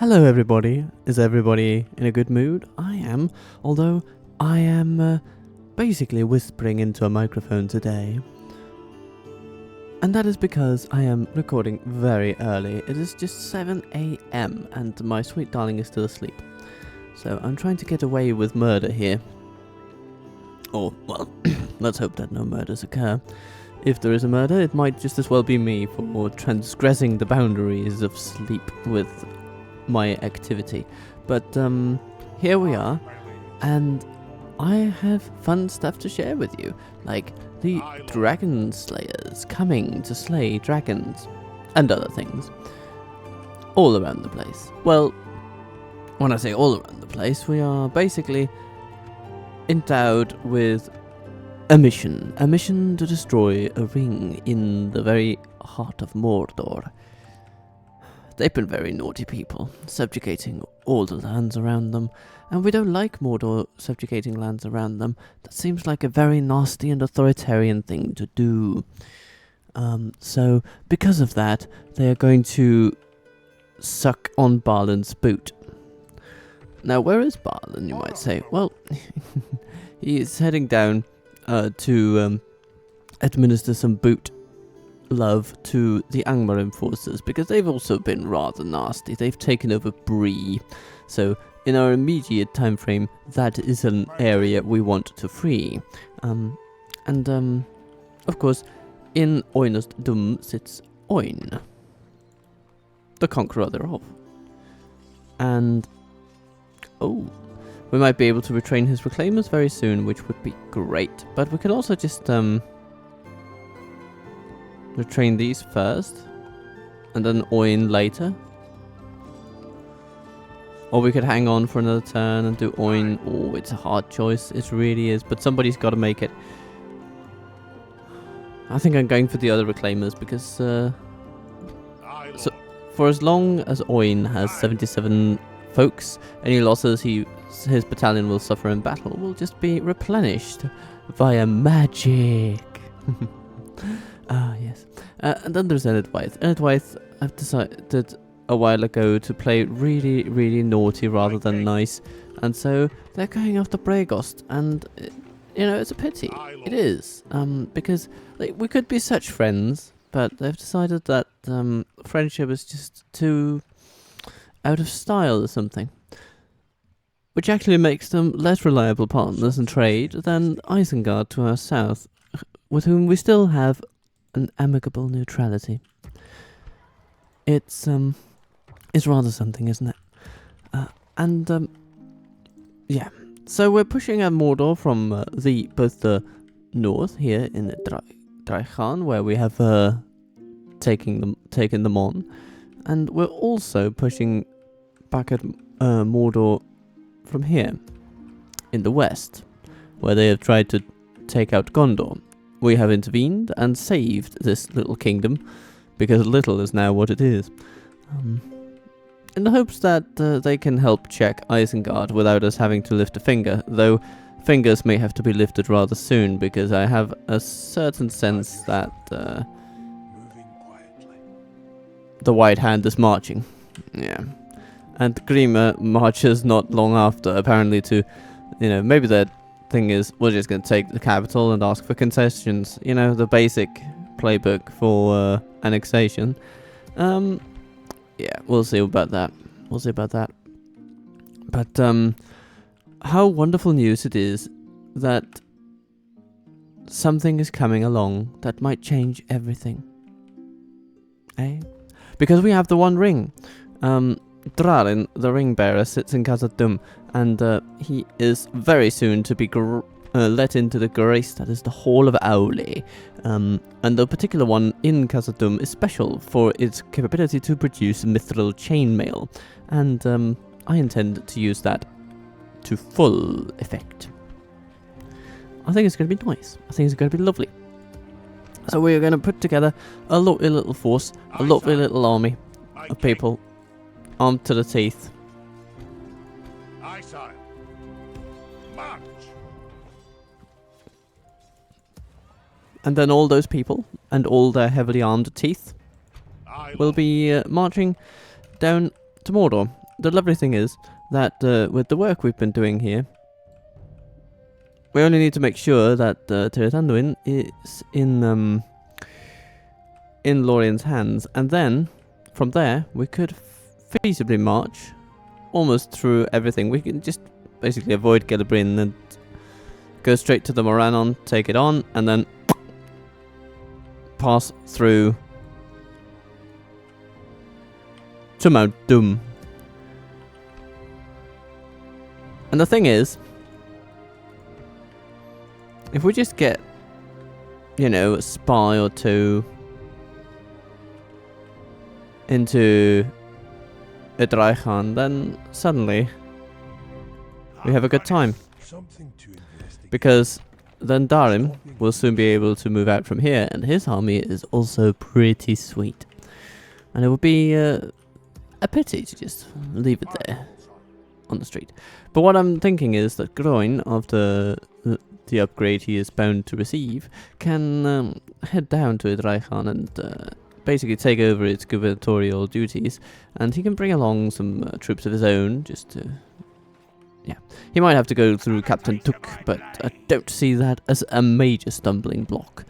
Hello everybody. Is everybody in a good mood? I am, although I am basically whispering into a microphone today. And that is because I am recording very early. It is just 7 AM and my sweet darling is still asleep. So I'm trying to get away with murder here. Or, well, let's hope that no murders occur. If there is a murder, it might just as well be me for transgressing the boundaries of sleep with my activity. But here we are, and I have fun stuff to share with you, like the dragon slayers coming to slay dragons and other things all around the place. Well, when I say all around the place, we are basically endowed with a mission to destroy a ring in the very heart of Mordor. They've been very naughty people, subjugating all the lands around them, and we don't like Mordor subjugating lands around them. That seems like a very nasty and authoritarian thing to do. So, because of that, they are going to suck on Balin's boot. Now, where is Balin, you might say? Well, he is heading down to administer some boot love to the Angmar forces, because they've also been rather nasty. They've taken over Bree, so in our immediate time frame, that is an area we want to free. Of course, in Oin-ihilating sits Oin, the conqueror thereof. And we might be able to retrain his reclaimers very soon, which would be great. But we could also just retrain these first, and then Oin later. Or we could hang on for another turn and do Oin. Oh, it's a hard choice. It really is. But somebody's got to make it. I think I'm going for the other reclaimers because so for as long as Oin has 77 folks, any losses his battalion will suffer in battle will just be replenished via magic. Ah, yes. And then there's Enidwaith. Enidwaith, I've decided a while ago to play really, really naughty rather than nice. And so they're going after Bragost. And, it's a pity. It is. Because we could be such friends, but they've decided that friendship is just too out of style or something. Which actually makes them less reliable partners in trade than Isengard to our south, with whom we still have an amicable neutrality. It's rather something, isn't it? Yeah. So we're pushing at Mordor from both the north here in the Draikhan, where we have taken them on, and we're also pushing back at Mordor from here in the west, where they have tried to take out Gondor. We have intervened and saved this little kingdom, because little is now what it is, in the hopes that they can help check Isengard without us having to lift a finger, though fingers may have to be lifted rather soon, because I have a certain sense that the White Hand is marching. Yeah. And Grima marches not long after, apparently to, maybe that thing is, we're just going to take the capital and ask for concessions. The basic playbook for annexation. Yeah, we'll see about that. But how wonderful news it is that something is coming along that might change everything. Eh? Because we have the One Ring. Drarin, the ring bearer, sits in Kazad-Dûm, and he is very soon to be let into the grace that is the Hall of Aule. And the particular one in Kazad-Dûm is special for its capability to produce mithril chainmail, and I intend to use that to full effect. I think it's going to be nice. I think it's going to be lovely. So we're going to put together a lovely little force, a lovely little army of people, armed to the teeth. Aye, sire. March. And then all those people and all their heavily armed teeth will be marching down to Mordor, the lovely thing is that with the work we've been doing here, we only need to make sure that Cpttotalwaffle is in Lorien's hands, and then from there we could feasibly march almost through everything. We can just basically avoid Gelibrin and go straight to the Morannon, take it on, and then pass through to Mount Doom. And the thing is, if we just get, you know, a spy or two into Adrian, then suddenly we have a good time. Because then Darim will soon be able to move out from here, and his army is also pretty sweet. And it would be a pity to just leave it there on the street. But what I'm thinking is that Groin, after the upgrade he is bound to receive, can head down to Adrian and basically take over its gubernatorial duties, and he can bring along some troops of his own, just to... yeah. He might have to go through Captain Took, but I don't see that as a major stumbling block.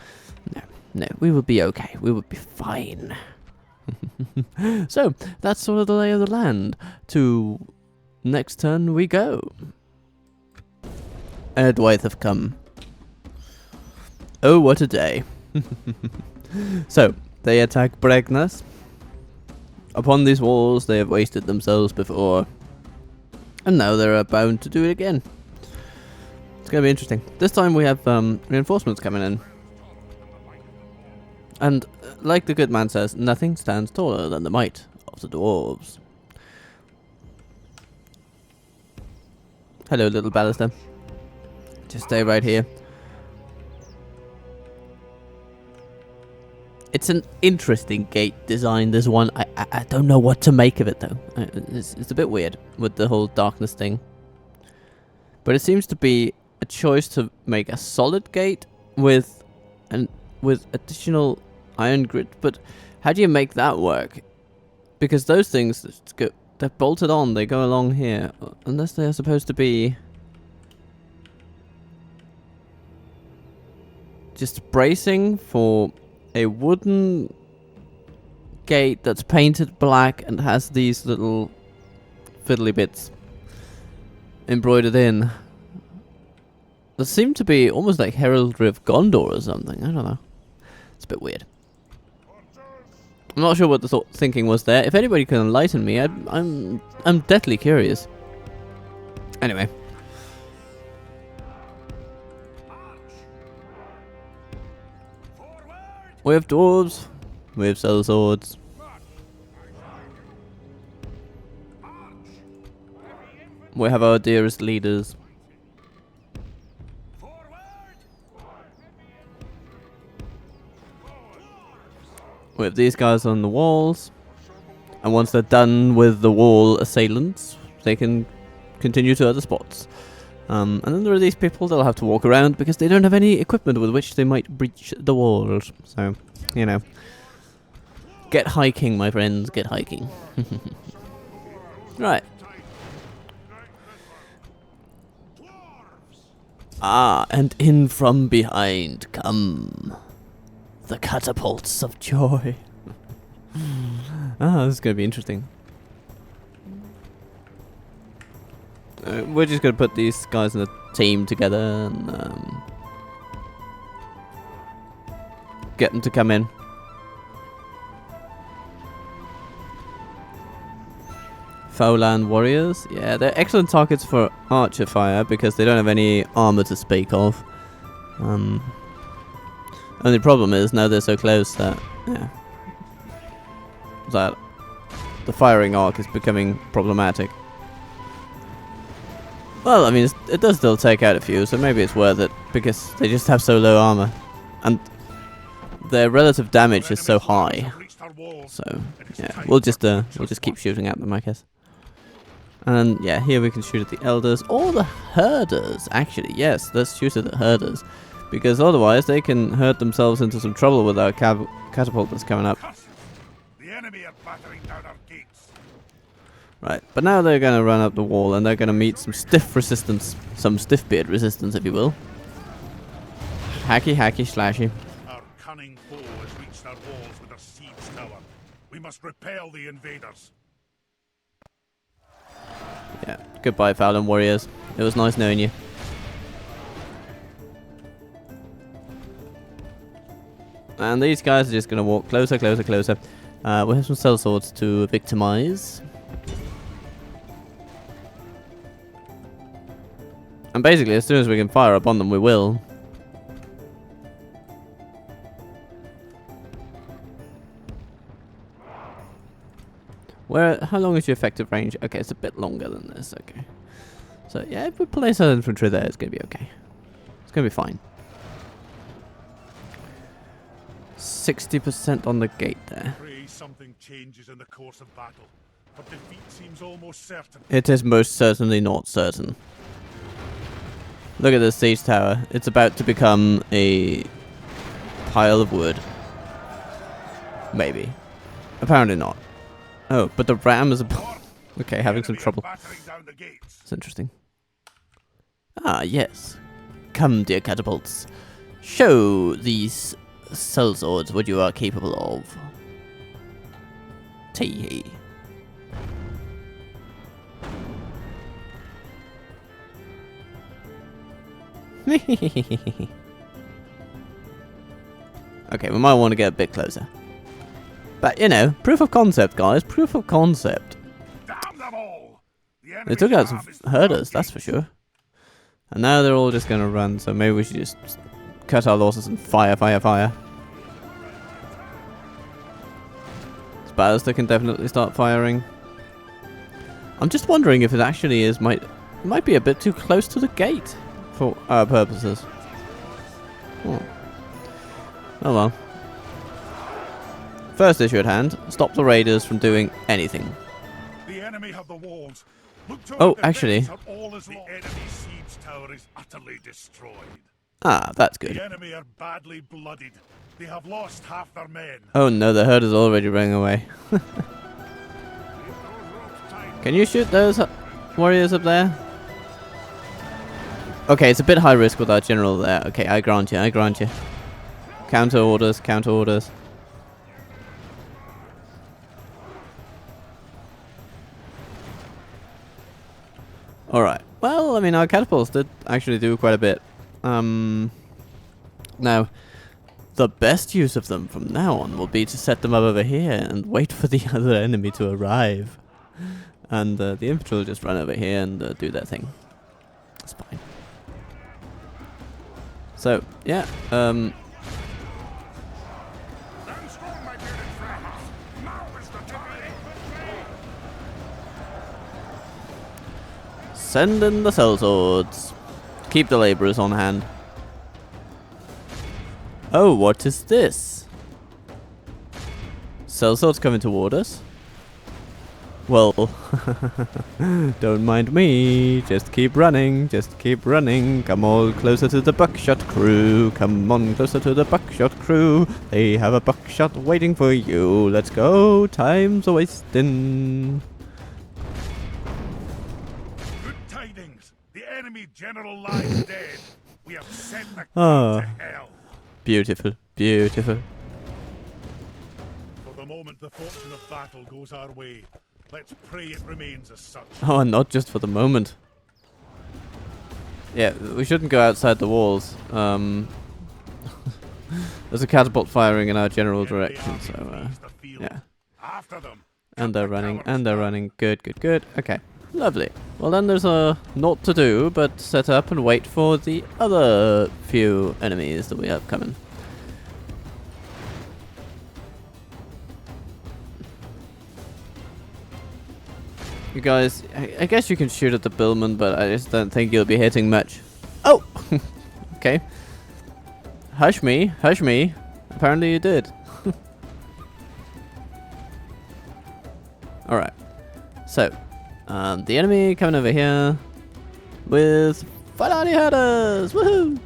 No, we will be okay. We will be fine. So, that's sort of the lay of the land. To next turn we go. Erdwaith have come. Oh, what a day. So, they attack Bregnas. Upon these walls they have wasted themselves before, and now they're bound to do it again. It's going to be interesting. This time we have reinforcements coming in. And like the good man says, nothing stands taller than the might of the dwarves. Hello, little Ballister. Just stay right here. It's an interesting gate design, this one. I don't know what to make of it, though. It's a bit weird with the whole darkness thing. But it seems to be a choice to make a solid gate with additional iron grit. But how do you make that work? Because those things, they're bolted on, they go along here. Unless they are supposed to be just bracing for a wooden gate that's painted black and has these little fiddly bits embroidered in. They seem to be almost like heraldry of Gondor or something. I don't know. It's a bit weird. I'm not sure what the thinking was there. If anybody can enlighten me, I'm deathly curious. Anyway. We have dwarves. We have sellswords. We have our dearest leaders. We have these guys on the walls. And once they're done with the wall assailants, they can continue to other spots. And then there are these people that'll have to walk around because they don't have any equipment with which they might breach the walls. So, you know. Get hiking, my friends, get hiking. Right. Ah, and in from behind come the catapults of joy. Ah, this is going to be interesting. We're just going to put these guys in a team together and get them to come in. Fowland warriors. Yeah, they're excellent targets for archer fire because they don't have any armor to speak of. Only problem is now they're so close that, yeah, that the firing arc is becoming problematic. Well, I mean, it does still take out a few, so maybe it's worth it because they just have so low armor, and their relative damage is so high. So yeah, we'll just keep shooting at them, I guess. And yeah, here we can shoot at the elders or the herders. Actually, yes, let's shoot at the herders because otherwise they can herd themselves into some trouble with our catapult that's coming up. The enemy are battering down our gates. Right, but now they're going to run up the wall and they're going to meet some stiff resistance. Some stiff beard resistance, if you will. Hacky, hacky, slashy. Our cunning foe has reached our walls with a siege tower. We must repel the invaders. Yeah, goodbye, Fallon warriors. It was nice knowing you. And these guys are just going to walk closer, closer, closer. We have some sellswords to victimize. And basically, as soon as we can fire upon them, we will. How long is your effective range? Okay, it's a bit longer than this. Okay. So, yeah, if we place our infantry there, it's going to be okay. It's going to be fine. 60% on the gate there. Pray something changes in the course of battle, but defeat seems almost certain. It is most certainly not certain. Look at this siege tower. It's about to become a pile of wood. Maybe. Apparently not. Oh, but the ram is okay, having some trouble. That's interesting. Ah, yes. Come, dear catapults. Show these sellswords what you are capable of. Tee-hee. Okay, we might want to get a bit closer. But, you know, proof of concept, guys. Proof of concept. Damn them all! They took out some herders, that's for sure. And now they're all just going to run, so maybe we should just cut our losses and fire, fire, fire. Ballister can definitely start firing. I'm just wondering if it actually is might be a bit too close to the gate for our purposes. Oh well. First issue at hand: stop the raiders from doing anything. The enemy have the walls. Look to Oh, actually. all is the enemy siege tower is utterly destroyed. Ah, that's good. The enemy are badly blooded. They have lost half their men. Oh no, the herd is already running away. Can you shoot those warriors up there? Okay, it's a bit high risk with our general there. Okay, I grant you, I grant you. Counter orders, counter orders. Alright, well, I mean, our catapults did actually do quite a bit. Now, the best use of them from now on will be to set them up over here and wait for the other enemy to arrive. And the infantry will just run over here and do their thing. That's fine. So, yeah, send in the sellswords. Keep the labourers on hand. Oh, what is this? Sellswords coming toward us? Well, don't mind me. Just keep running. Just keep running. Come all closer to the buckshot crew. Come on closer to the buckshot crew. They have a buckshot waiting for you. Let's go. Time's a wasting. Good tidings. The enemy general lies dead. We have sent the Ah. to hell. Beautiful. Beautiful. For the moment, the fortune of battle goes our way. Let's pray it remains as such. Oh, and not just for the moment. Yeah, we shouldn't go outside the walls. There's a catapult firing in our general direction, so yeah. After them. And they're running, and they're running. Good, good, good. Okay, lovely. Well, then there's naught to do but set up and wait for the other few enemies that we have coming. You guys, I guess you can shoot at the billman, but I just don't think you'll be hitting much. Oh! Okay. Hush me, hush me. Apparently you did. Alright. So, the enemy coming over here with Falani herders! Woohoo!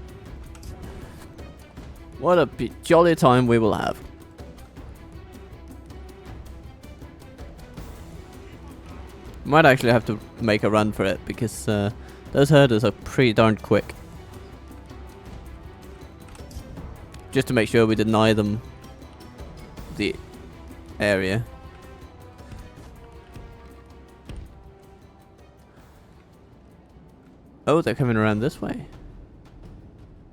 What a jolly time we will have. Might actually have to make a run for it because those herders are pretty darn quick. Just to make sure we deny them the area. Oh, they're coming around this way.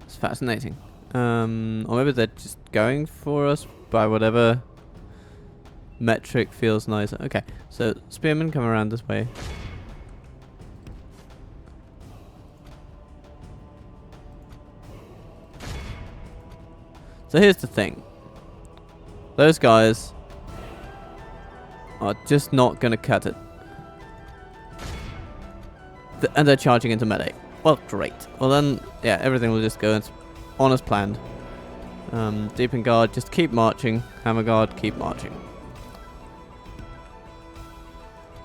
It's fascinating. Or maybe they're just going for us by whatever metric feels nicer. Okay, so spearmen come around this way. So here's the thing. Those guys are just not going to cut it. And they're charging into melee. Well, great. Well then, yeah, everything will just go on as planned. Deepen guard, just keep marching. Hammer guard, keep marching.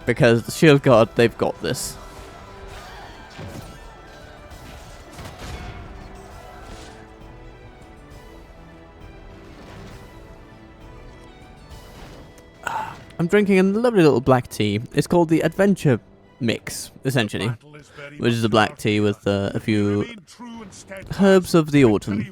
Because the shield guard, they've got this. I'm drinking a lovely little black tea. It's called the Adventure Mix, essentially, which is a black tea with a few herbs of the autumn.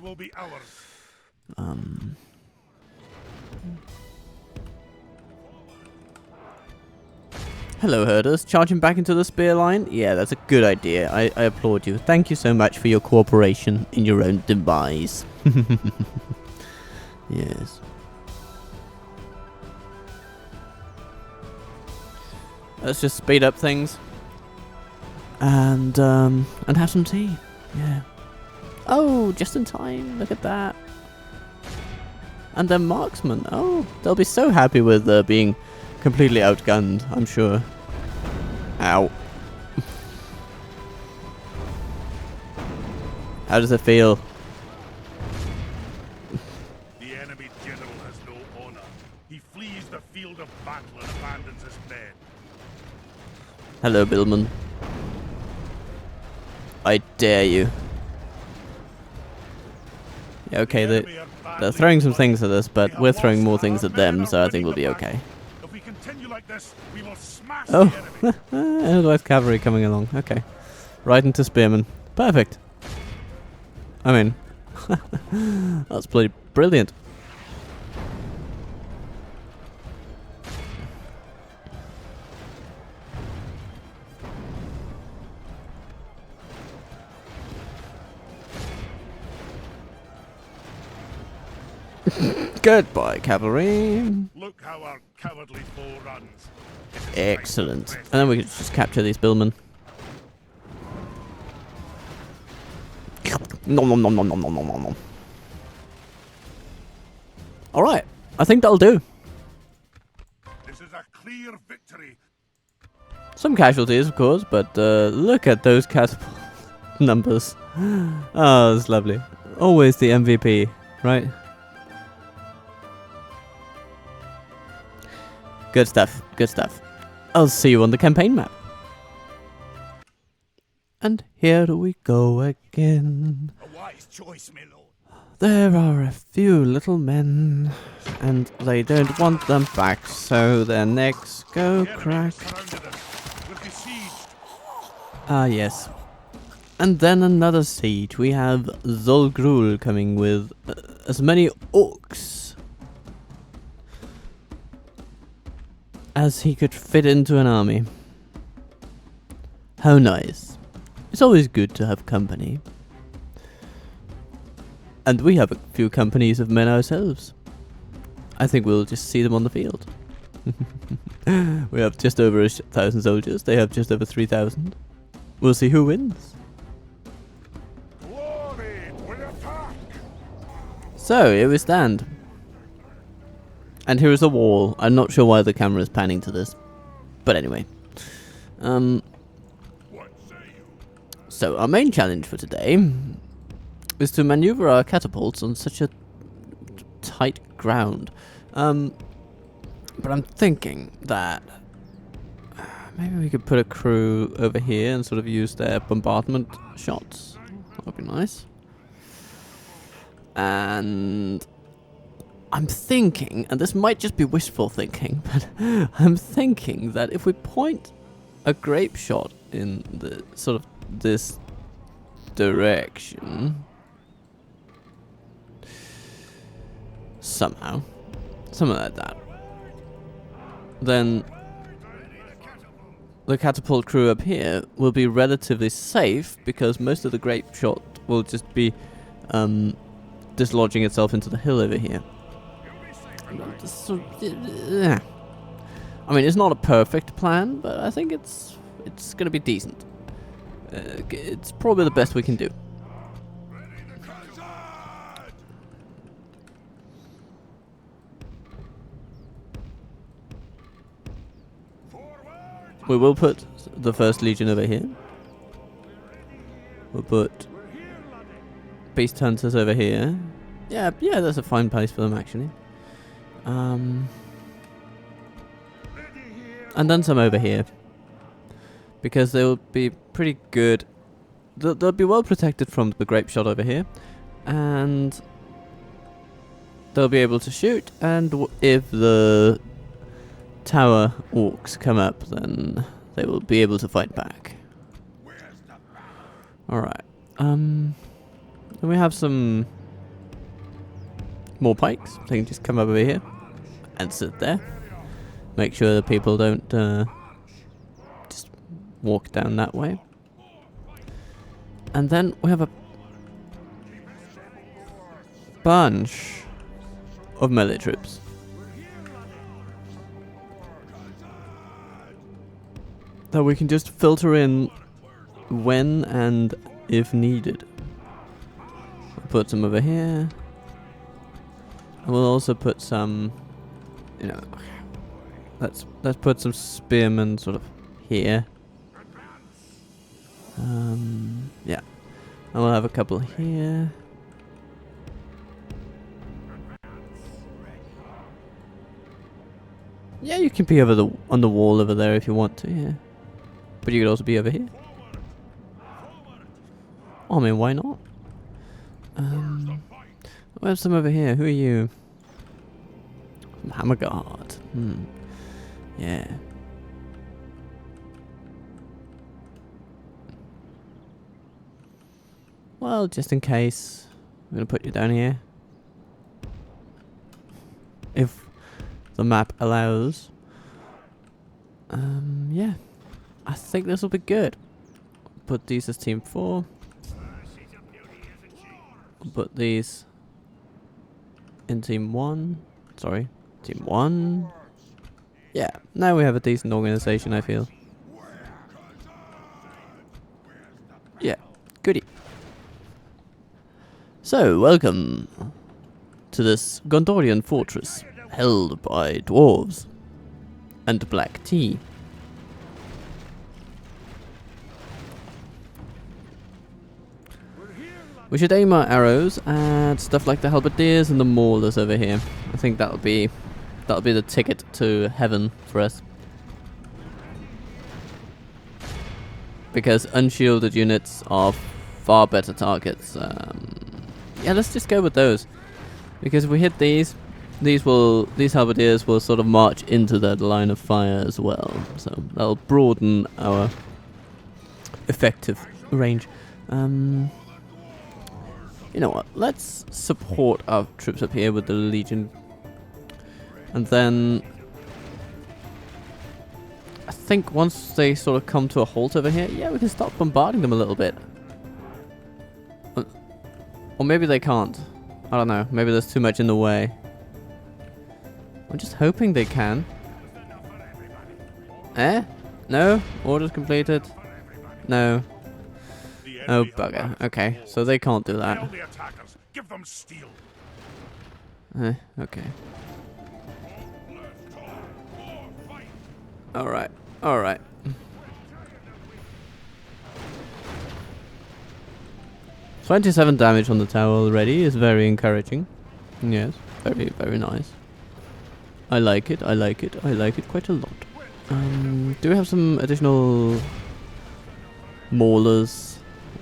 Hello, herders. Charging back into the spear line? Yeah, that's a good idea. I applaud you. Thank you so much for your cooperation in your own demise. Yes. Let's just speed up things. And have some tea. Yeah. Oh, just in time. Look at that. And they're marksmen. Oh, they'll be so happy with being completely outgunned, I'm sure. Ow. How does it feel? The enemy general has no honor. He flees the field of battle and abandons his men. Hello, Billman. I dare you. Yeah, okay, they're throwing some things at us, but we're throwing more things at them, so I think we'll be okay. If we continue like this, we will smash Oh, the enemy. Edelweiss cavalry coming along. Okay. Right into spearmen. Perfect. I mean, that's bloody brilliant. Goodbye, cavalry. Look how our cowardly foe runs. Excellent. And then we can just capture these billmen. Nom nom nom nom nom nom nom nom. Alright, I think that'll do. This is a clear victory. Some casualties, of course, but look at those catapult numbers. Oh, that's lovely. Always the MVP, right? Good stuff, good stuff. I'll see you on the campaign map. And here we go again. A wise choice, my lord. There are a few little men, and they don't want them back, so their necks go crack. We're besieged. Ah, yes. And then another siege. We have Zolgrul coming with as many orcs as he could fit into an army. How nice. It's always good to have company. And we have a few companies of men ourselves. I think we'll just see them on the field. We have just over 1,000 soldiers. They have just over 3,000. We'll see who wins. Glory, we attack. So, here we stand. And here is a wall. I'm not sure why the camera is panning to this. But anyway. What say you? So, our main challenge for today is to maneuver our catapults on such a tight ground. But I'm thinking that maybe we could put a crew over here and sort of use their bombardment shots. That would be nice. And I'm thinking, and this might just be wishful thinking, but I'm thinking that if we point a grape shot in the sort of this direction. Somehow. Something like that. Then the catapult crew up here will be relatively safe because most of the grape shot will just be dislodging itself into the hill over here. I mean, it's not a perfect plan, but I think it's gonna be decent. It's probably the best we can do. We will put the first legion over here. We'll put beast hunters over here. Yeah, that's a fine place for them actually. And then some over here, because they will be pretty good. They'll be well protected from the grape shot over here, and they'll be able to shoot. And if the tower orcs come up, then they will be able to fight back. Alright. Then we have some more pikes. They can just come over here and sit there. Make sure that people don't just walk down that way. And then we have a bunch of melee troops. That we can just filter in when and if needed. We'll put some over here. And we'll also put some, you know, let's put some spearmen sort of here. Yeah. And we'll have a couple here. Yeah, you can be over on the wall over there if you want to, yeah. But you could also be over here. I mean, why not? We have some over here. Who are you? Hammer Guard. Yeah. Well, just in case, I'm gonna put you down here. If the map allows. Yeah. I think this will be good. Put these as team 4. Put these in team 1. Sorry, team 1. Yeah, now we have a decent organization, I feel. Yeah, goody. So, welcome to this Gondorian fortress held by dwarves and black tea. We should aim our arrows at stuff like the halberdiers and the maulers over here. I think that'll be the ticket to heaven for us. Because unshielded units are far better targets. Yeah, let's just go with those. Because if we hit these halberdiers will sort of march into that line of fire as well. So that'll broaden our effective range. You know what? Let's support our troops up here with the Legion. And then I think once they sort of come to a halt over here, yeah, we can start bombarding them a little bit. Or maybe they can't. I don't know. Maybe there's too much in the way. I'm just hoping they can. Eh? No? Orders completed? No. Oh, bugger. Okay, so they can't do that. Give them steel. Okay. Alright, alright. $27 damage on the tower already is very encouraging. Yes, very, very nice. I like it, I like it, I like it quite a lot. Do we have some additional maulers?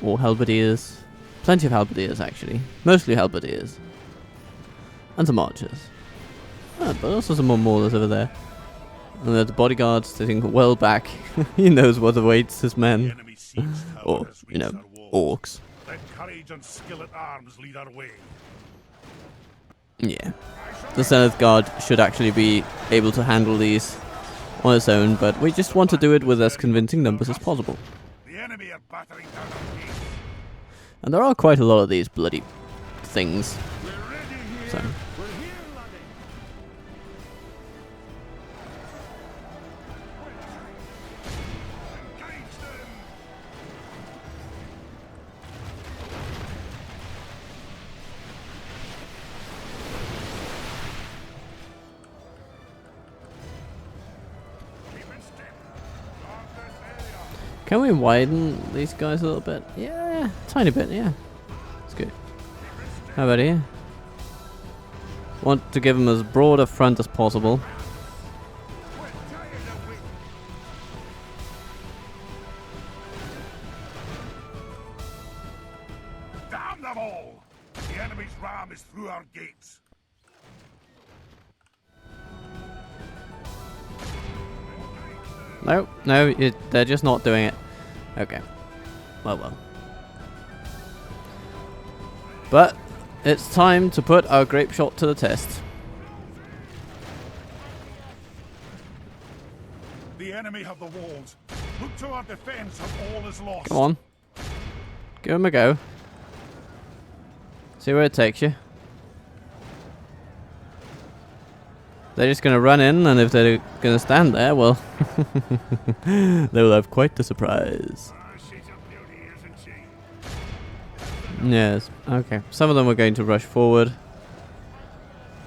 Or halberdiers. Plenty of halberdiers, actually. Mostly halberdiers. And some archers. But also some more maulers over there. And the bodyguard sitting well back. He knows what awaits his The men. enemy siege tower Or, has you know, reached our walls. orcs. Let courage and skill at arms lead our way. Yeah. The Zenith Guard should actually be able to handle these on its own, but we just want to do it with as convincing numbers as possible. The enemy are battering down our gates. And there are quite a lot of these bloody things. We're ready here. So. We're here, laddie. Engage them. Keep in step. Guard this area. Can we widen these guys a little bit? Yeah, tiny bit, yeah. It's good. How about here? Want to give them as broad a front as possible. We're tired of waiting. Damn them all! The enemy's ram is through our gates. No, no, they're just not doing it. Okay. Well. But it's time to put our grape shot to the test. The enemy have the walls. Look to our defense or all is lost. Come on. Give them a go. See where it takes you. They're just going to run in, and if they're going to stand there, well, they will have quite the surprise. She's a beauty, isn't she? Yes, okay. Some of them are going to rush forward.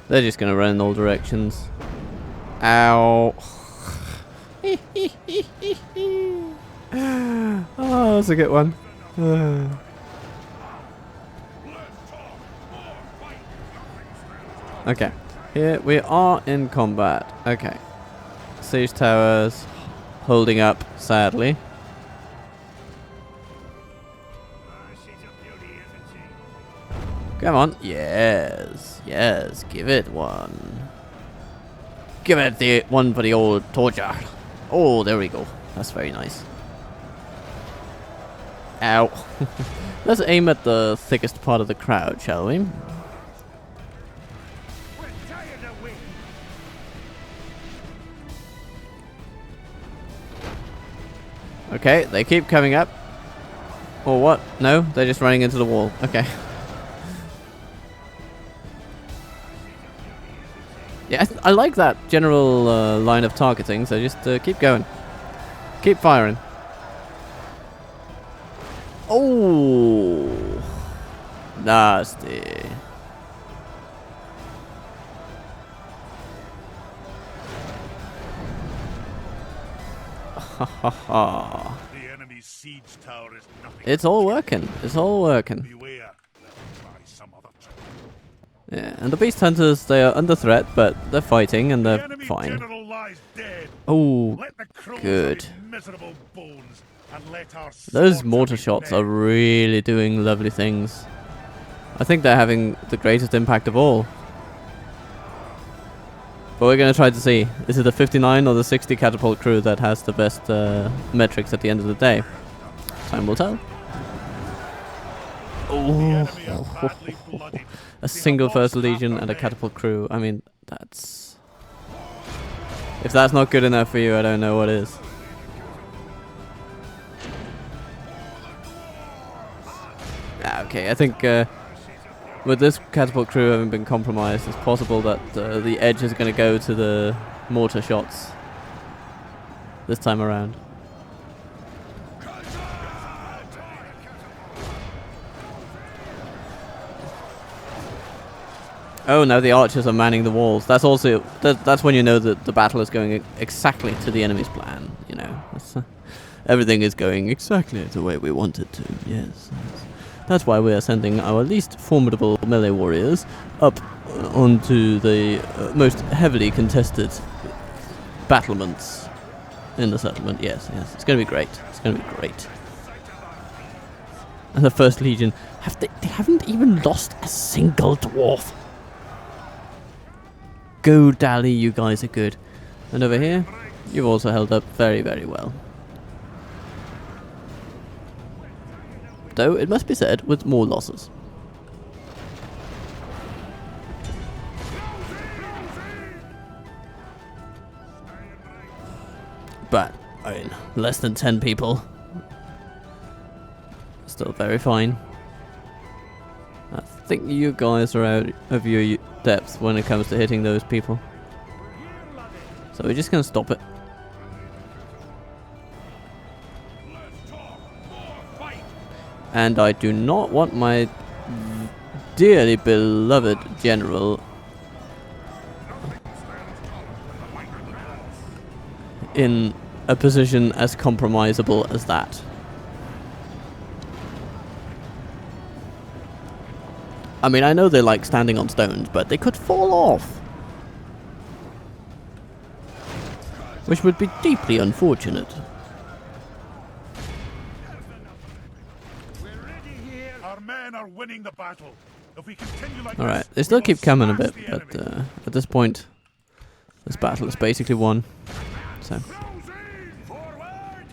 They're just going to run in all directions. Ow. Oh, that's a good one. Okay. Here we are in combat. Okay. Siege towers holding up, sadly. She's a beauty, isn't she? Come on. Yes. Yes. Give it one. Give it the one for the old torture. Oh, there we go. That's very nice. Ow. Let's aim at the thickest part of the crowd, shall we? We're tired of waiting. Okay, they keep coming up. Or what? No, they're just running into the wall. Okay. Yeah, I like that general line of targeting, so just keep going. Keep firing. Oh! Nasty. Ha ha ha. The enemy's siege tower is nothing. It's all working. It's all working. Beware. They'll try some other trick. Yeah, and the beast hunters, they are under threat, but they're fighting and The they're enemy fine. general lies dead. Oh, Let the crows good. have his miserable bones and let our Those swords mortar have his shots men. are really doing lovely things. I think they're having the greatest impact of all. But we're going to try to see, is it the 59 or the 60 catapult crew that has the best metrics at the end of the day? Time will tell. The Oh, enemy are badly bloodied. a single first legion and a catapult crew. I mean, that's... If that's not good enough for you, I don't know what is. Okay, I think with this catapult crew having been compromised, it's possible that the edge is going to go to the mortar shots this time around. Oh, now the archers are manning the walls. That's also that's when you know that the battle is going exactly to the enemy's plan. You know, everything is going exactly the way we want it to. Yes. That's why we are sending our least formidable melee warriors up onto the most heavily contested battlements in the settlement. Yes, yes. It's going to be great. It's going to be great. And the First Legion, they haven't even lost a single dwarf. Go Dally, you guys are good. And over here, You've also held up very, very well. Though, it must be said, with more losses. But, I mean, less than 10 people. Still very fine. I think you guys are out of your depth when it comes to hitting those people. So we're just gonna stop it. And I do not want my dearly beloved general in a position as compromisable as that. I mean, I know they like standing on stones, but they could fall off. Which would be deeply unfortunate. Our men are winning the battle. If we continue like Alright, this, they still we will keep coming a smash bit, the but enemy. at this point, this battle is basically won. So, Forward!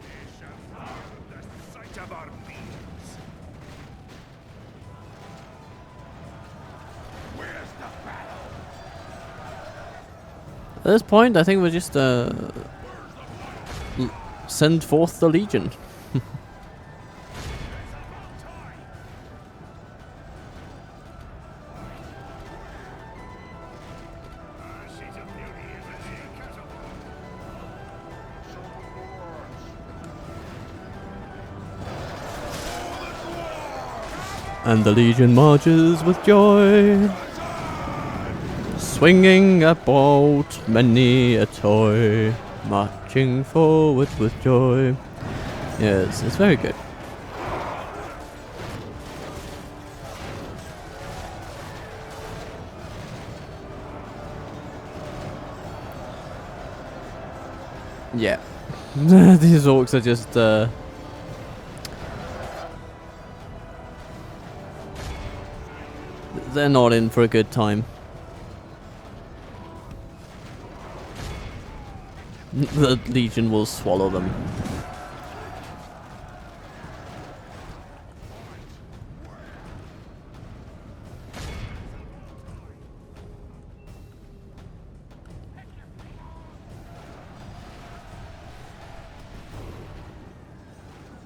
They shall harm the sight of our beams. Where's the battle? at this point, I think we'll just send forth the Legion. And the Legion marches with joy, swinging about many a toy, marching forward with joy. Yes, it's very good. Yeah. These orcs are just they're not in for a good time. The Legion will swallow them.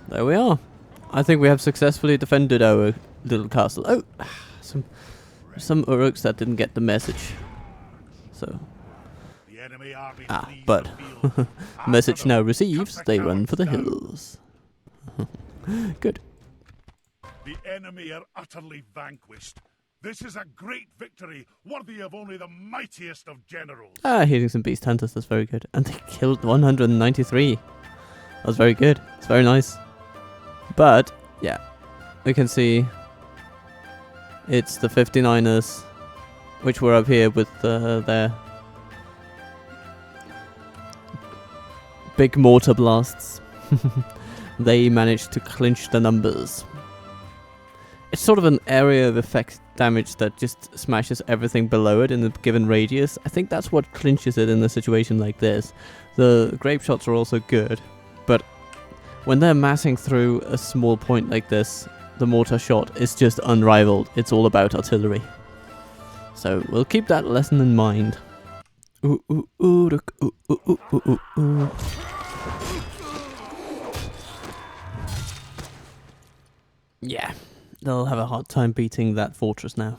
There we are. I think we have successfully defended our little castle. Oh, some Uruks that didn't get the message. So, The enemy army flees but the field. message After now them, receives. cut the They run for the cowards down. hills. Good. The enemy are utterly vanquished. This is a great victory, worthy of only the mightiest of generals. Hitting some beast hunters. That's very good. And they killed 193. That was very good. It's very nice. But yeah, we can see it's the 59ers, which were up here with their big mortar blasts. They managed to clinch the numbers. It's sort of an area of effect damage that just smashes everything below it in a given radius. I think that's what clinches it in a situation like this. The grape shots are also good, but when they're massing through a small point like this, the mortar shot is just unrivaled. It's all about artillery. So we'll keep that lesson in mind. Ooh, ooh, ooh, ooh, ooh, ooh, ooh, ooh. Yeah, they'll have a hard time beating that fortress now.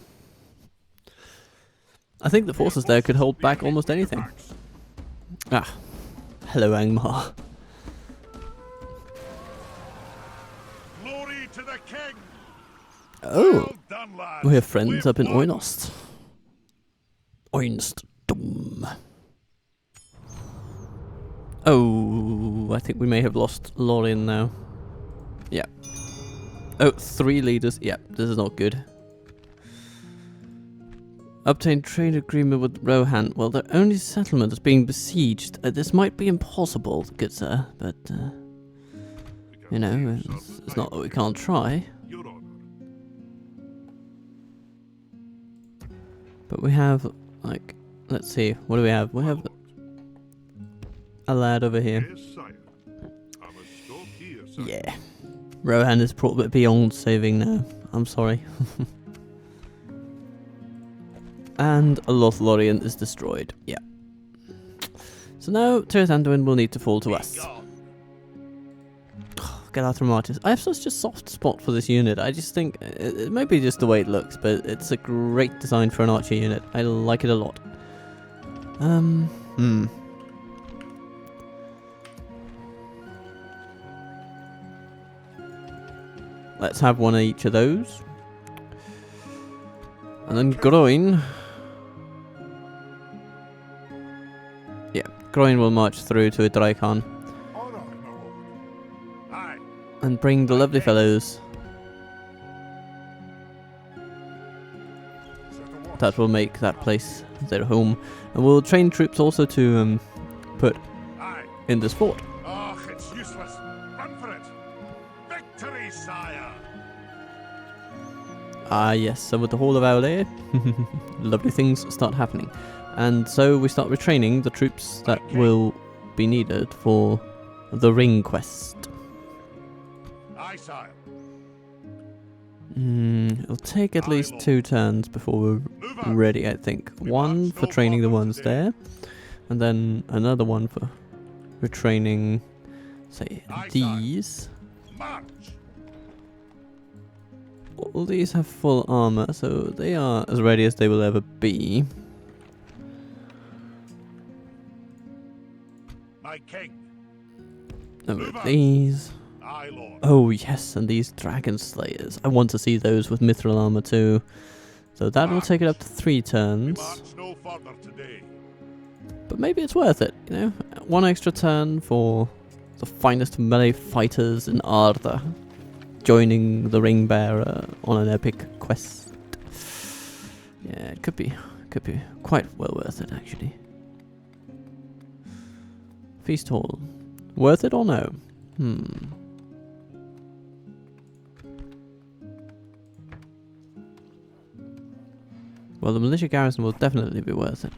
I think the forces there could hold back almost anything. Ah, hello Angmar. Glory to the king! Oh, Well done, lads. we have friends We've up in won. Oin-ihilating. Oh, I think we may have lost Lothlorien now. Yeah. Oh, 3 leaders. Yeah, this is not good. Obtain trade agreement with Rohan. Well, their only settlement is being besieged. This might be impossible, good sir, but, you know, it's not that we can't try. Your honor. But we have, like, let's see, what do we have? We have a lad over here. Yes, sire. I must stop here, sire. Yeah. Rohan is probably beyond saving now. I'm sorry. And a Lothlorien is destroyed. Yeah. So now Cazad-Dûm will need to fall to us. Get out from artists. I have such a soft spot for this unit. I just think it might be just the way it looks, but it's a great design for an archer unit. I like it a lot. Let's have one of each of those. And then Groin. Yeah, Groin will march through to a Draikhan. And bring the lovely fellows. That will make that place their home. And we'll train troops also to put in this fort. Oh, it's useless. Run for it. Victory, sire. Ah, yes. So with the Hall of Owle, lovely things start happening. And so we start retraining the troops that will be needed for the ring quest. Aye, sire. It'll take at least 2 turns before we're ready, I think. One for training the ones there, and then another one for retraining, say, these. All these have full armor, so they are as ready as they will ever be. My king. Number of these. Aye, Lord. Oh yes, and these dragon slayers. I want to see those with mithril armor too. So that will take it up to 3 turns. No further today. But maybe it's worth it, you know? 1 extra turn for the finest melee fighters in Arda, joining the ring bearer on an epic quest. Yeah, it could be quite well worth it actually. Feast Hall. Worth it or no? Well, the militia garrison will definitely be worth it.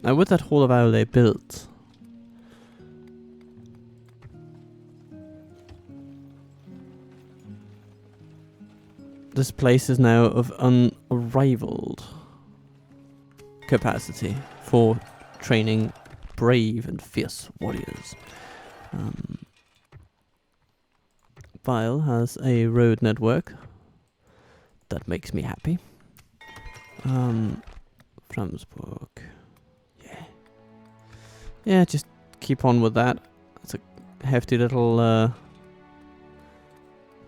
Now with that Hall of Owle built, this place is now of unrivaled capacity for training brave and fierce warriors. Vile has a road network that makes me happy. Framsburg. Yeah, just keep on with that. That's a hefty little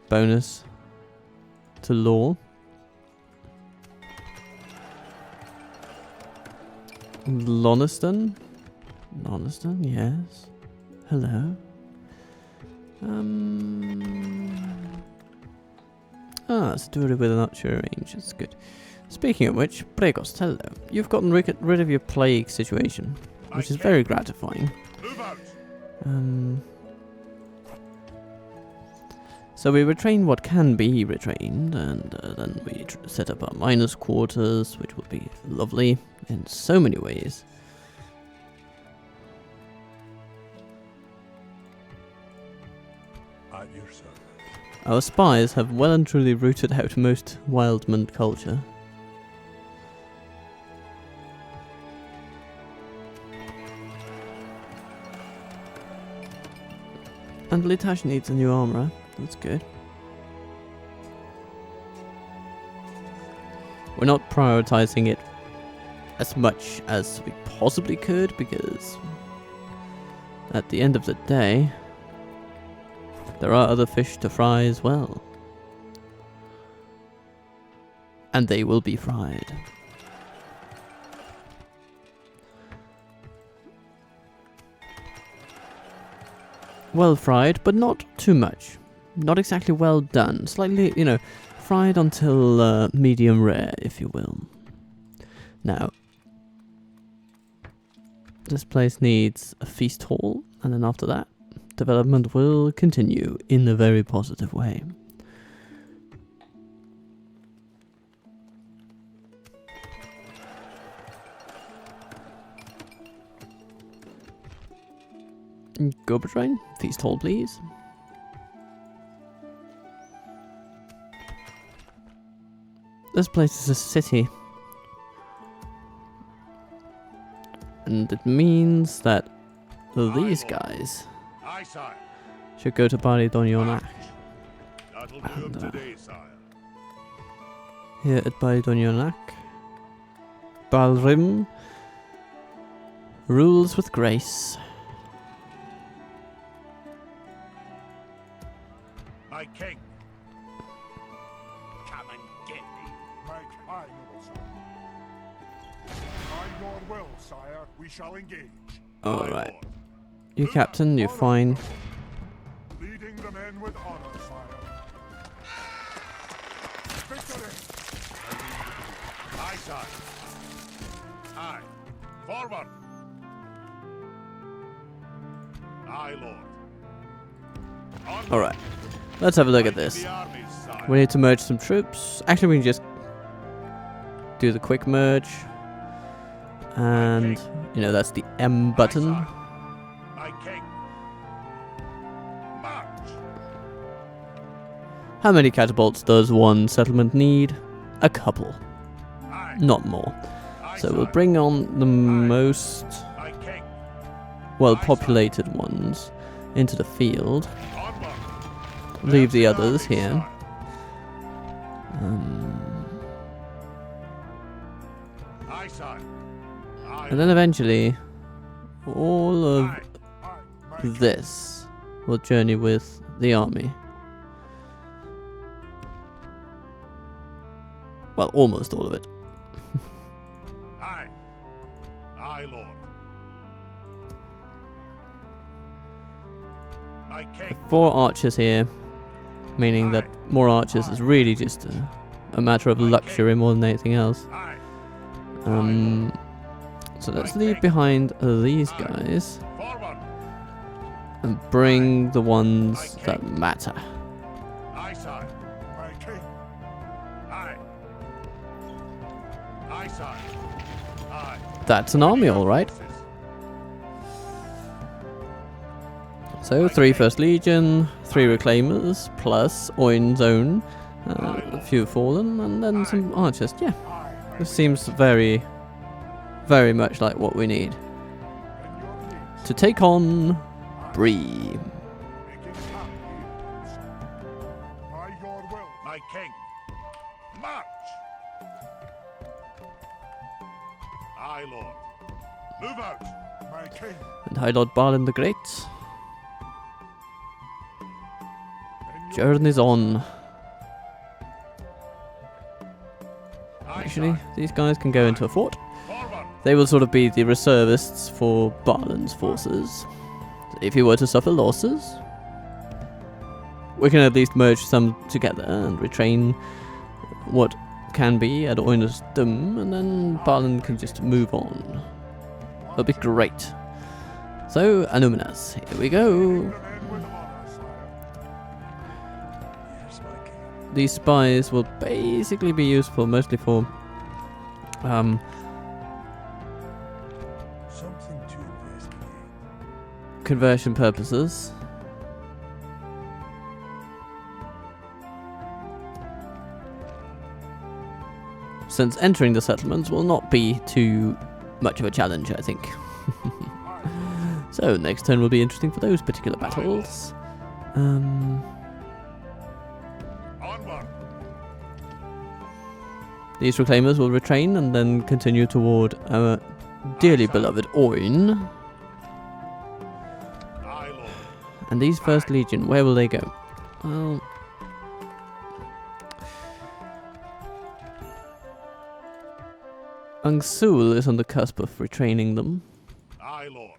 bonus to law. Loniston, yes. Hello. It's a duel with an archer range. That's good. Speaking of which, Pregost, hello. You've gotten rid of your plague situation, which is very gratifying. So we retrain what can be retrained, and then we set up our miners' quarters, which will be lovely in so many ways. At your service. Our spies have well and truly rooted out most Wildman culture. And Litash needs a new armourer. That's good. We're not prioritizing it as much as we possibly could, because at the end of the day, there are other fish to fry as well. And they will be fried. Well fried, but not too much. Not exactly well done. Slightly, fried until medium rare, if you will. Now, This place needs a feast hall, and then after that, development will continue in a very positive way. Go train, feast hall please. This place is a city. And it means that these guys Aye, sire. should go to Baridonionak. That'll do 'em today, sire. Here at Baridonionak, Balrim rules with grace. My king. Come and get me. Make high, noble sire. By your will, sire, we shall engage. Alright. You captain, you're fine. Leading the men with honor, sire. Victory! Aye, sire. Aye. Forward. Aye, lord. Onward. Alright. Let's have a look at Fight this. the armies, sire. We need to merge some troops. Actually, we can just do the quick merge. And, you know, that's the M button. Aye, sire. My king. March. How many catapults does one settlement need? A couple, Aye. not more. Aye, So we'll sire. bring on the most My king. well-populated ones into the field. Onward. Leave the Left others armies, here. sire. Aye, sire. Aye. And then eventually, all of Aye. Aye, my king. this will journey with the army. Well, almost all of it. Aye. Aye, lord. My king. 4 archers here, meaning that more archers is really just a matter of luxury more than anything else. Aye. So let's leave behind these guys Forward. and bring the ones that matter. Aye, sire. My king. Aye. Aye, sire. Aye. That's an army, alright. Forces. So 3 First Legion, 3 Reclaimers, plus Oin's own, a few Fallen, and then some archers. Yeah, Aye, my this seems very, very much like what we need and your leads. to take on Bree. Making camp here, sire. By your will. My king. March. Aye, lord. Move out. My king. And High Lord Balin the Great. And your Journeys on. Aye, Actually, sire. these guys can go into a fort. Forward. They will sort of be the reservists for Balin's forces. If he were to suffer losses, we can at least merge some together and retrain what can be at Oin-ihilating, and then Balin can just move on. That'd be great. So, Anuminas, here we go. the men with honor, sire. Yes, my king. These spies will basically be useful mostly for Something to investigate. conversion purposes. Since entering the settlements will not be too much of a challenge, I think. So, next turn will be interesting for those particular battles. Onward. These Reclaimers will retrain and then continue toward our dearly beloved Oin. Aye, lord. And these First Legion, where will they go? Well, Angsul is on the cusp of retraining them. Aye, lord.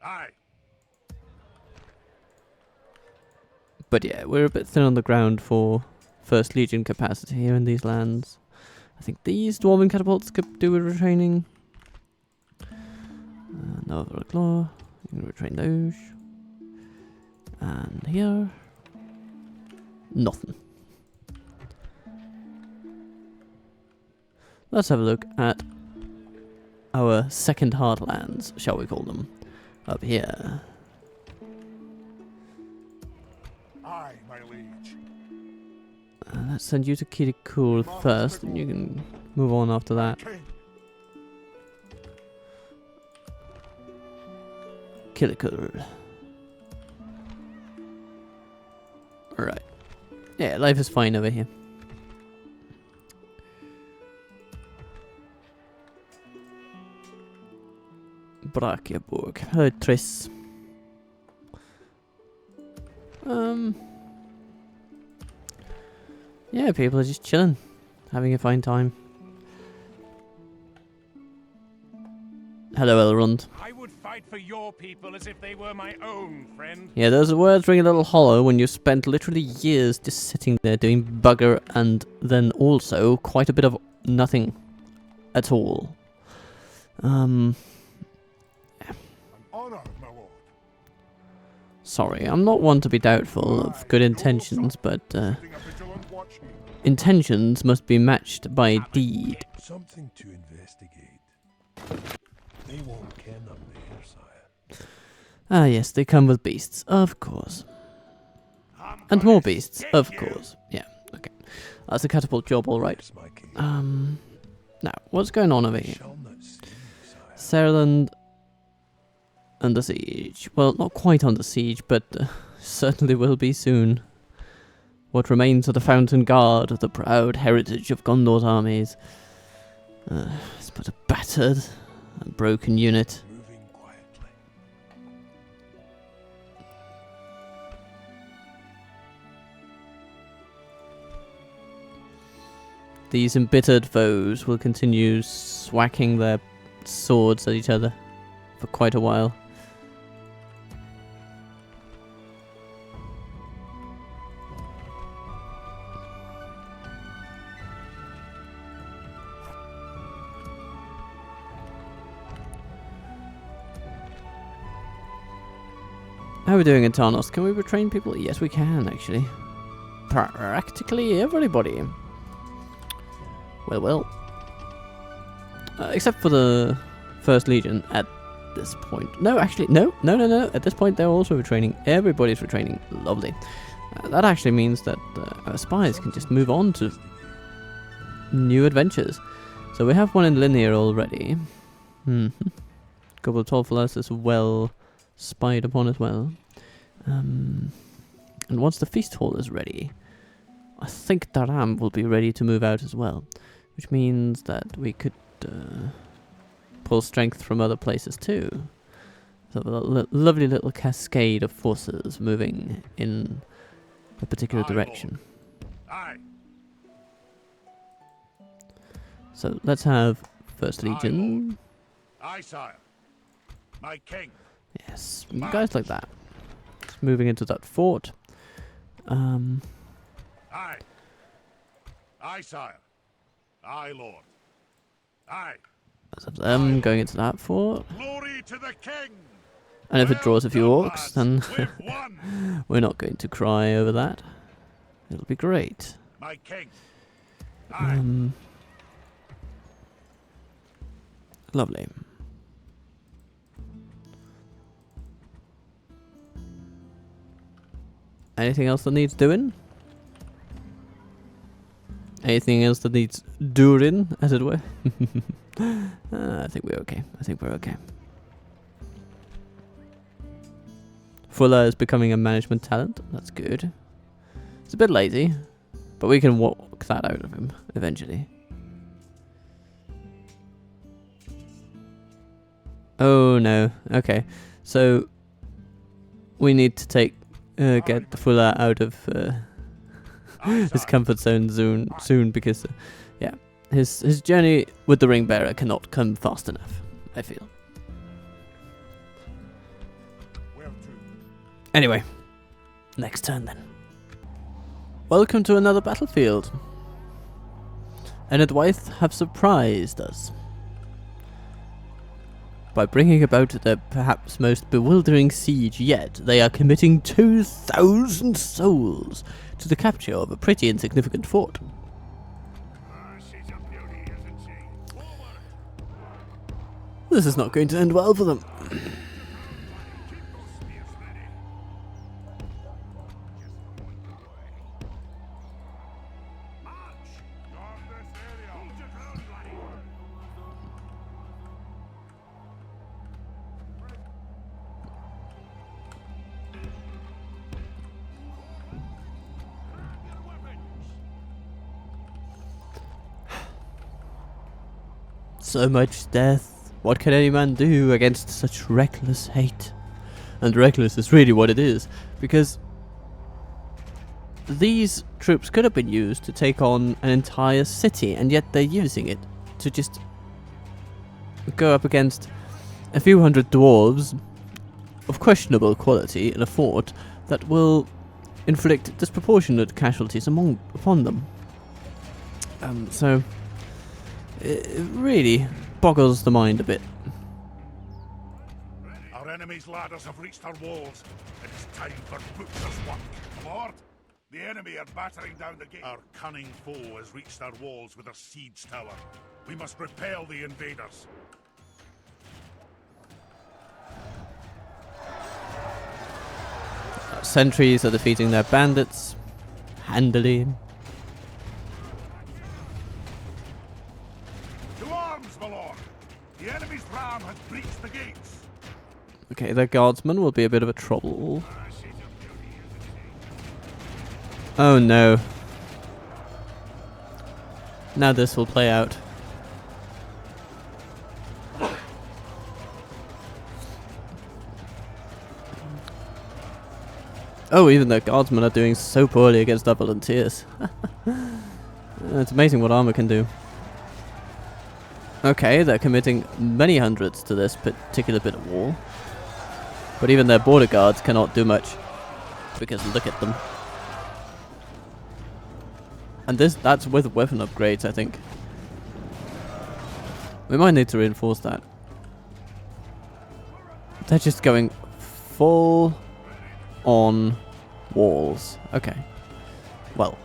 Aye. But yeah, we're a bit thin on the ground for First Legion capacity here in these lands. I think these Dwarven catapults could do with retraining. Another claw. You can retrain those. And here. Nothing. Let's have a look at our second heartlands, shall we call them, up here. Aye, my liege. Let's send you to Kitikul first, and you can move on after that. King. Kitikul. Alright. Yeah, life is fine over here. Brakiaborg. Hello, Triss. Yeah, people are just chilling, having a fine time. Hello, Elrond. I would fight for your people as if they were my own, friend. Yeah, those words ring a little hollow when you've spent literally years just sitting there doing bugger and then also quite a bit of nothing at all. An honour, my lord. Sorry, I'm not one to be doubtful of good intentions, but Keeping a vigilant watch here. intentions must be matched by deed. Something to investigate. They won't ken up there, sire. Ah yes, they come with beasts, of course. And more beasts, of course. Yeah, okay. That's a catapult job, alright. Yes, my king. Now, what's going on over I here? shall not see you, sire. Saarland under siege. Well, not quite under siege, but certainly will be soon. What remains of the Fountain Guard of the proud heritage of Gondor's armies. It's but a battered and broken unit. Moving quietly. These embittered foes will continue swacking their swords at each other for quite a while. How are we doing in Tarnos? Can we retrain people? Yes, we can, actually. Practically everybody. Well. Except for the First Legion at this point. No, actually, no. At this point, they're also retraining. Everybody's retraining. Lovely. That actually means that our spies can just move on to new adventures. So we have one in Linear already. Couple of Tolfalas as well. Spied upon as well. And once the feast hall is ready, I think Daram will be ready to move out as well, which means that we could pull strength from other places too. So a lovely little cascade of forces moving in a particular direction. Aye. So let's have First Legion. Aye, sire. My king. Yes, guys like that. Just moving into that fort. Aye. Aye, sire. Aye, lord. Aye. Let's have them going into that fort. Glory to the king. And if it draws a few Well done, orcs, then lads. We've won. we're not going to cry over that. It'll be great. My king. Aye. Lovely. Anything else that needs doing? Anything else that needs doing, as it were? I think we're okay. Fuller is becoming a management talent. That's good. It's a bit lazy, but we can walk that out of him eventually. Oh no. Okay. So we need to get the Fuller out of his comfort zone soon because yeah, his journey with the ring bearer cannot come fast enough, I feel. Where to? Anyway, next turn then. Welcome to another battlefield. And Edwythe have surprised us by bringing about the perhaps most bewildering siege yet, they are committing 2,000 souls to the capture of a pretty insignificant fort. She's a beauty, isn't she? This is not going to end well for them. Keep those spears ready. Just point the way. March! Guard this area. Hold your ground, laddie. Your weapons. So much death. What can any man do against such reckless hate? And reckless is really what it is, because these troops could have been used to take on an entire city, and yet they're using it to just go up against a few hundred dwarves of questionable quality in a fort that will inflict disproportionate casualties upon them. So it really boggles the mind a bit. Our enemy's ladders have reached our walls. It is time for butcher's work. Lord, the enemy are battering down the gate. Our cunning foe has reached our walls with a siege tower. We must repel the invaders. Sentries are defeating their bandits handily. To arms, my lord! The enemy's ram has breached the gates. Okay, their guardsmen will be a bit of a trouble. Oh no. Now this will play out. Oh, even their guardsmen are doing so poorly against our volunteers. It's amazing what armor can do. Okay, they're committing many hundreds to this particular bit of wall. But even their border guards cannot do much. Because look at them. And that's with weapon upgrades, I think. We might need to reinforce that. They're just going full on walls. Okay. Well,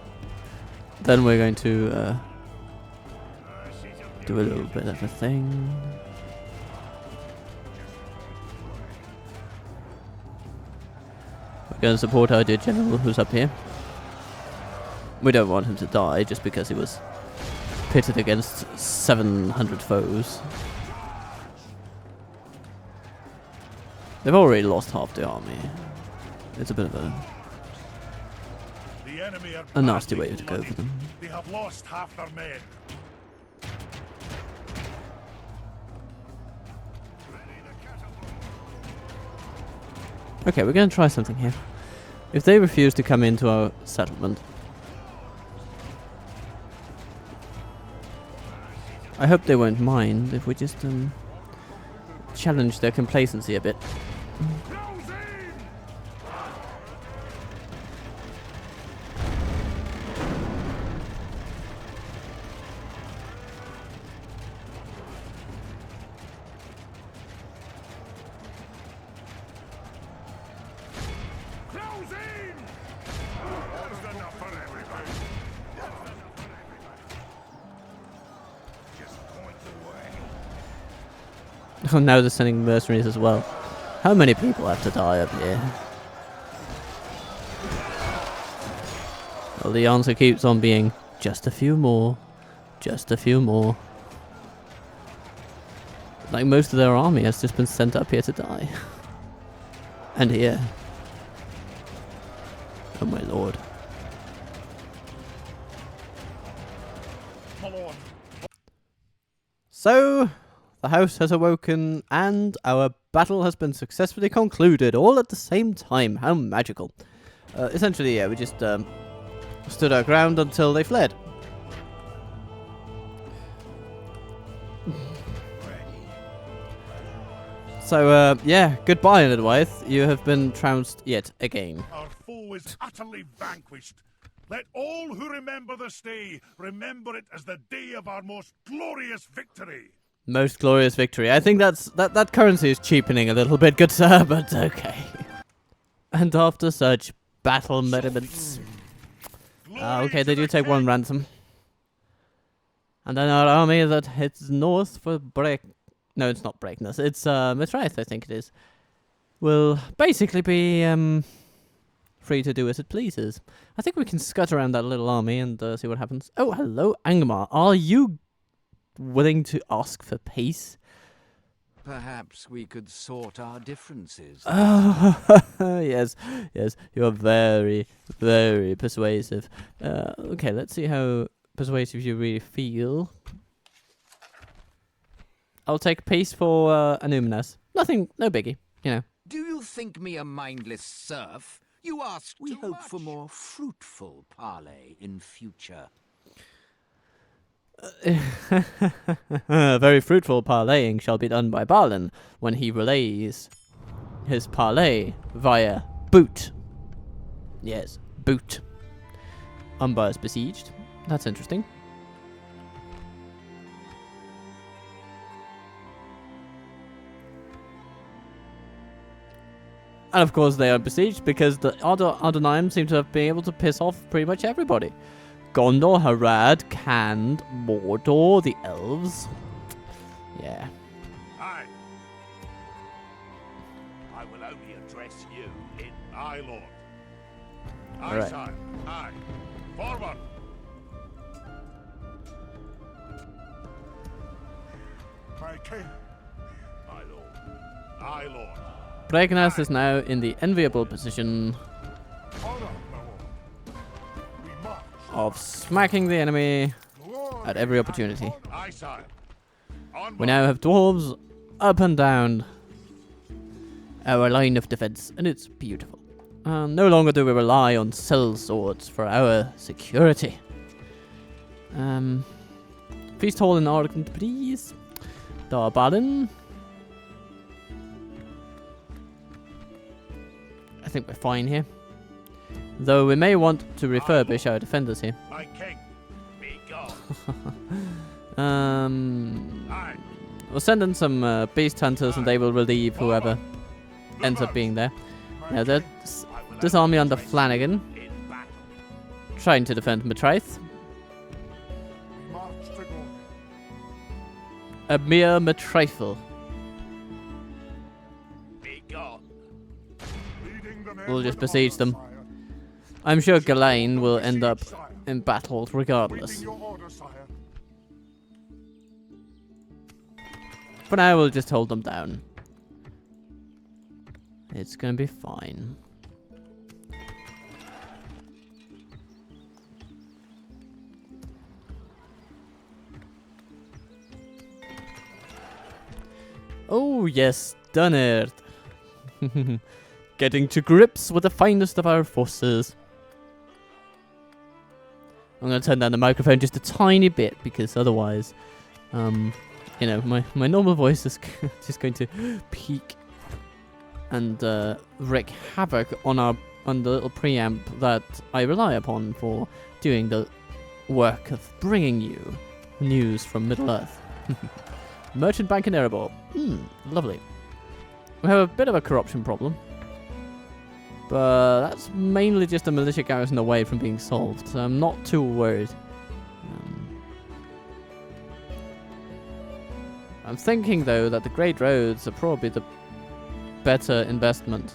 then we're going to do a little bit of a thing. We're going to support our dear general who's up here. We don't want him to die just because he was pitted against 700 foes. They've already lost half the army. It's a bit of The enemy are a nasty way badly to go for bloodied. them. They have lost half their men. Okay, we're going to try something here. If they refuse to come into our settlement, I hope they won't mind if we just challenge their complacency a bit. Oh, now they're sending mercenaries as well. How many people have to die up here? Well, the answer keeps on being just a few more. Just a few more. Like most of their army has just been sent up here to die. And here. Oh my lord. My lord. So, the house has awoken, and our battle has been successfully concluded, all at the same time. How magical. Essentially, yeah, we just stood our ground until they fled. So, yeah, goodbye, Edwyth. You have been trounced yet again. Our foe is utterly vanquished. Let all who remember this day remember it as the day of our most glorious victory. Most glorious victory. I think that currency is cheapening a little bit, good sir, but okay. And after such battle merriments... okay, they do take one ransom. And then our army that heads north for No, it's not Breakness. It's Mitraith, I think it is. Will basically be free to do as it pleases. I think we can scut around that little army and see what happens. Oh, hello, Angmar. Are you willing to ask for peace? Perhaps we could sort our differences. Yes, yes. You are very, very persuasive. Okay, let's see how persuasive you really feel. I'll take peace for Anuminas. Nothing, no biggie, you know. Do you think me a mindless serf? You asked We hope for more fruitful parley in future. Very fruitful parleying shall be done by Balin when he relays his parley via boot. Yes, boot. Umbar is besieged. That's interesting. And of course they are besieged because the Ardonaim seem to have been able to piss off pretty much everybody. Gondor, Harad, Khand, Mordor, the elves. Yeah. Aye. I will only address you in Aye, Lord. Aye, Right. sire. Aye. Forward. My king. Aye, Lord. Aye, Lord. Breakness is now in the enviable position Honor, my lord. We march. of smacking the enemy Glory at every and opportunity. honor. Aye, sire. On We now have dwarves up and down our line of defense, and it's beautiful. No longer do we rely on cell swords for our security. Feast hall in Ardent, please. Lord Balin. I think we're fine here. Though we may want to refurbish our defenders here. My king. Be gone. Aye. We'll send in some beast hunters and they will relieve whoever ends up being there. My Now, king. this army under Flanagan, In battle. trying to defend Mitraith. We march to glory. A mere Mitraithful. Be gone. Leading the men We'll just with besiege honor, them. sire. I'm sure Ghislaine will end up Besiege, sire. in battle regardless. Waiting your order, sire. For now, we'll just hold them down. It's gonna be fine. Oh yes, done it. Getting to grips with the finest of our forces. I'm gonna turn down the microphone just a tiny bit because otherwise, you know, my normal voice is just going to peak and wreak havoc on the little preamp that I rely upon for doing the work of bringing you news from Middle Earth. Merchant Bank in Erebor. Lovely. We have a bit of a corruption problem, but that's mainly just a militia garrison away from being solved, so I'm not too worried. I'm thinking, though, that the Great Roads are probably the better investment.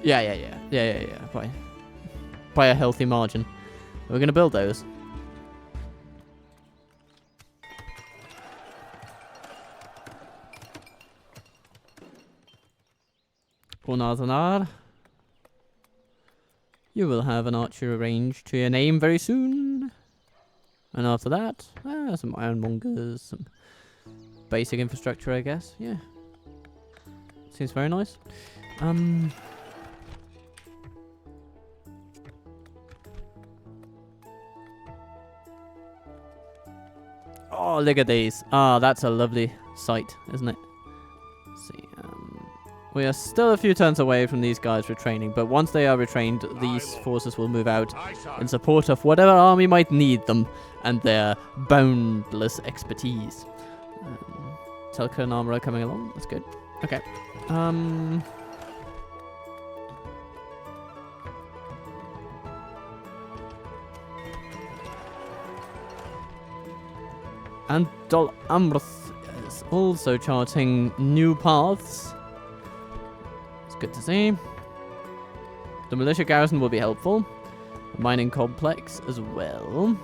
Yeah. By a healthy margin. We're going to build those. Nazanar. You will have an archer arranged to your name very soon. And after that, some ironmongers, some basic infrastructure, I guess. Yeah. Seems very nice. Oh, look at these. Ah, that's a lovely sight, isn't it? Let's see. We are still a few turns away from these guys retraining, but once they are retrained, these forces will move out in support of whatever army might need them and their boundless expertise. Telcon armorer coming along. That's good. Okay. And Dol Amrith is also charting new paths. It's good to see. The militia garrison will be helpful. The mining complex as well.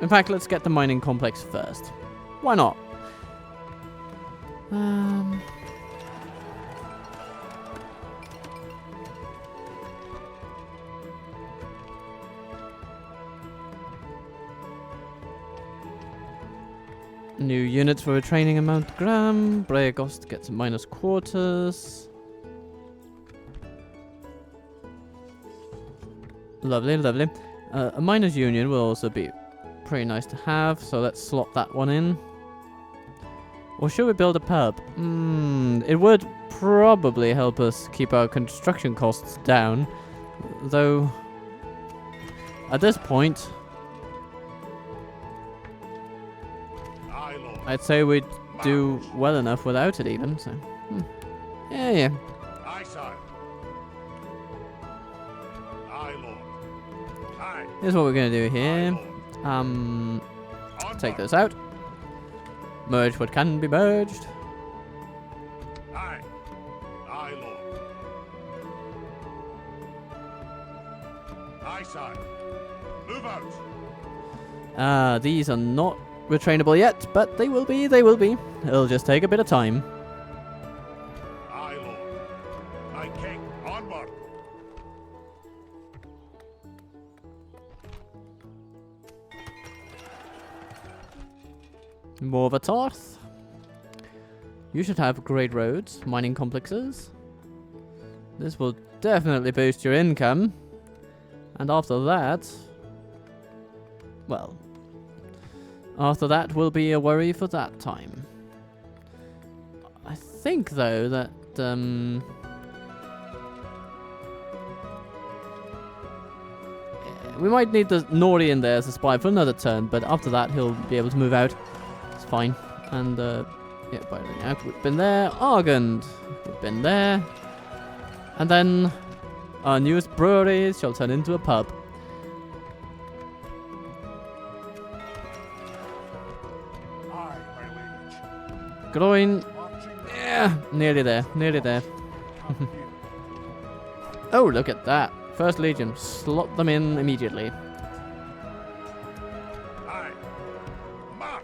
In fact, let's get the mining complex first. Why not? New units for training in Mount Graham. Breagost gets minus quarters. Lovely, lovely. A miners union will also be pretty nice to have, so let's slot that one in. Or should we build a pub? It would probably help us keep our construction costs down, though at this point I'd say we'd do well enough without it even, so yeah. Aye, sire. Aye, Lord. Aye. Here's what we're gonna do here. Take those out. Merge what can be merged. Aye. Aye, Lord. Aye, sire. Move out. These are not retrainable yet, but they will be, they will be. It'll just take a bit of time. Aye, Lord. My king, onward. Morvatarth. You should have great roads, mining complexes. This will definitely boost your income. And after that, well, after that will be a worry for that time. I think, though, that we might need the Nori in there as a spy for another turn, but after that he'll be able to move out. It's fine. And yeah, by the way, we've been there. Argand, we've been there. And then our newest brewery shall turn into a pub. Aye, my liege. Groin. Marching Yeah, nearly there, nearly there. come here. Oh, look at that. First Legion, slot them in immediately. Aye. March.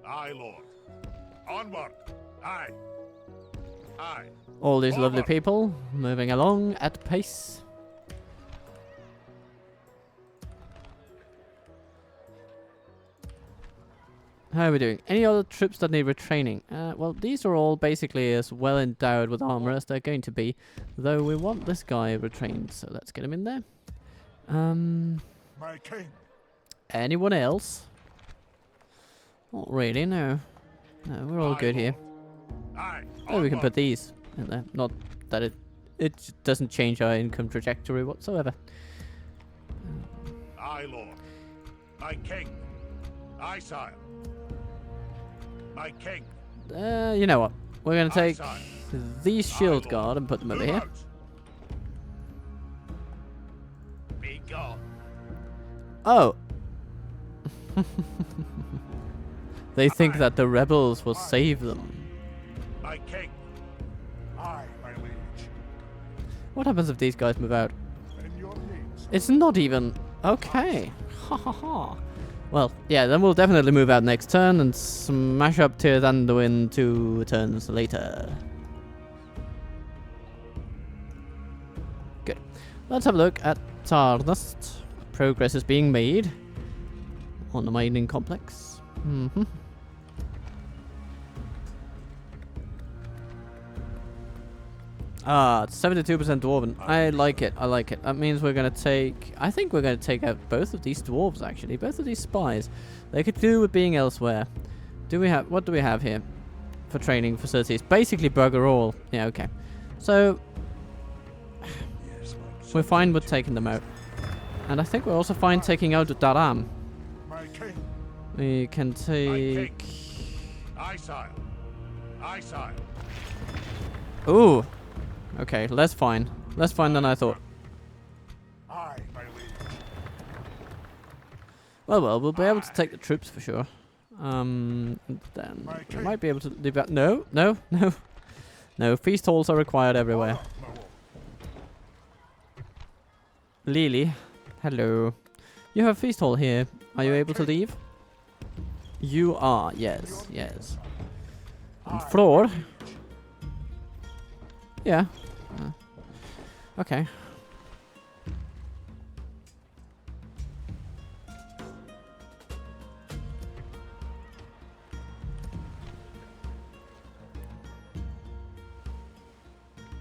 Aye, Lord. Onward. Aye. Aye. All these lovely Forward. people moving along at pace. How are we doing? Any other troops that need retraining? Well, these are all basically as well endowed with armor as they're going to be. Though we want this guy retrained, so let's get him in there. My king. Anyone else? Not really, no. No, we're all Aye, good here. Lord. Aye. Oh, we can Onward. put these in there. Not that it doesn't change our income trajectory whatsoever. Aye, Lord. My king. Aye, sire. My king. You know what? We're going to Aye, take sire. these shield Lord. guard and put them over Move here. out. Be gone. Oh. They think that the rebels will save them. My king. Aye, my liege. What happens if these guys move out? In your name, sir. It's not even... Okay. Ha ha ha. Well, yeah, then we'll definitely move out next turn and smash up Tir Anduin 2 turns later. Good. Let's have a look at Tarnast. Progress is being made on the mining complex. Ah, 72% dwarven. I like it. I like it. That means we're gonna take. I think we're gonna take out both of these dwarves. Actually, both of these spies. They could do with being elsewhere. Do we have? What do we have here for training facilities? Basically, bugger all. Yeah. Okay. So we're fine with taking them out, and I think we're also fine taking out the Daram. My king. We can take. Aye, sire. Aye, sire. Ooh. Okay, less fine. Less fine than I thought. Aye, my liege. Well, we'll be able to take the troops for sure. Then we might be able to leave that. No, no, no. No, feast halls are required everywhere. My lord. Lily, hello. You have a feast hall here. Are you able to leave? You are, yes, yes. And floor? Yeah. Okay.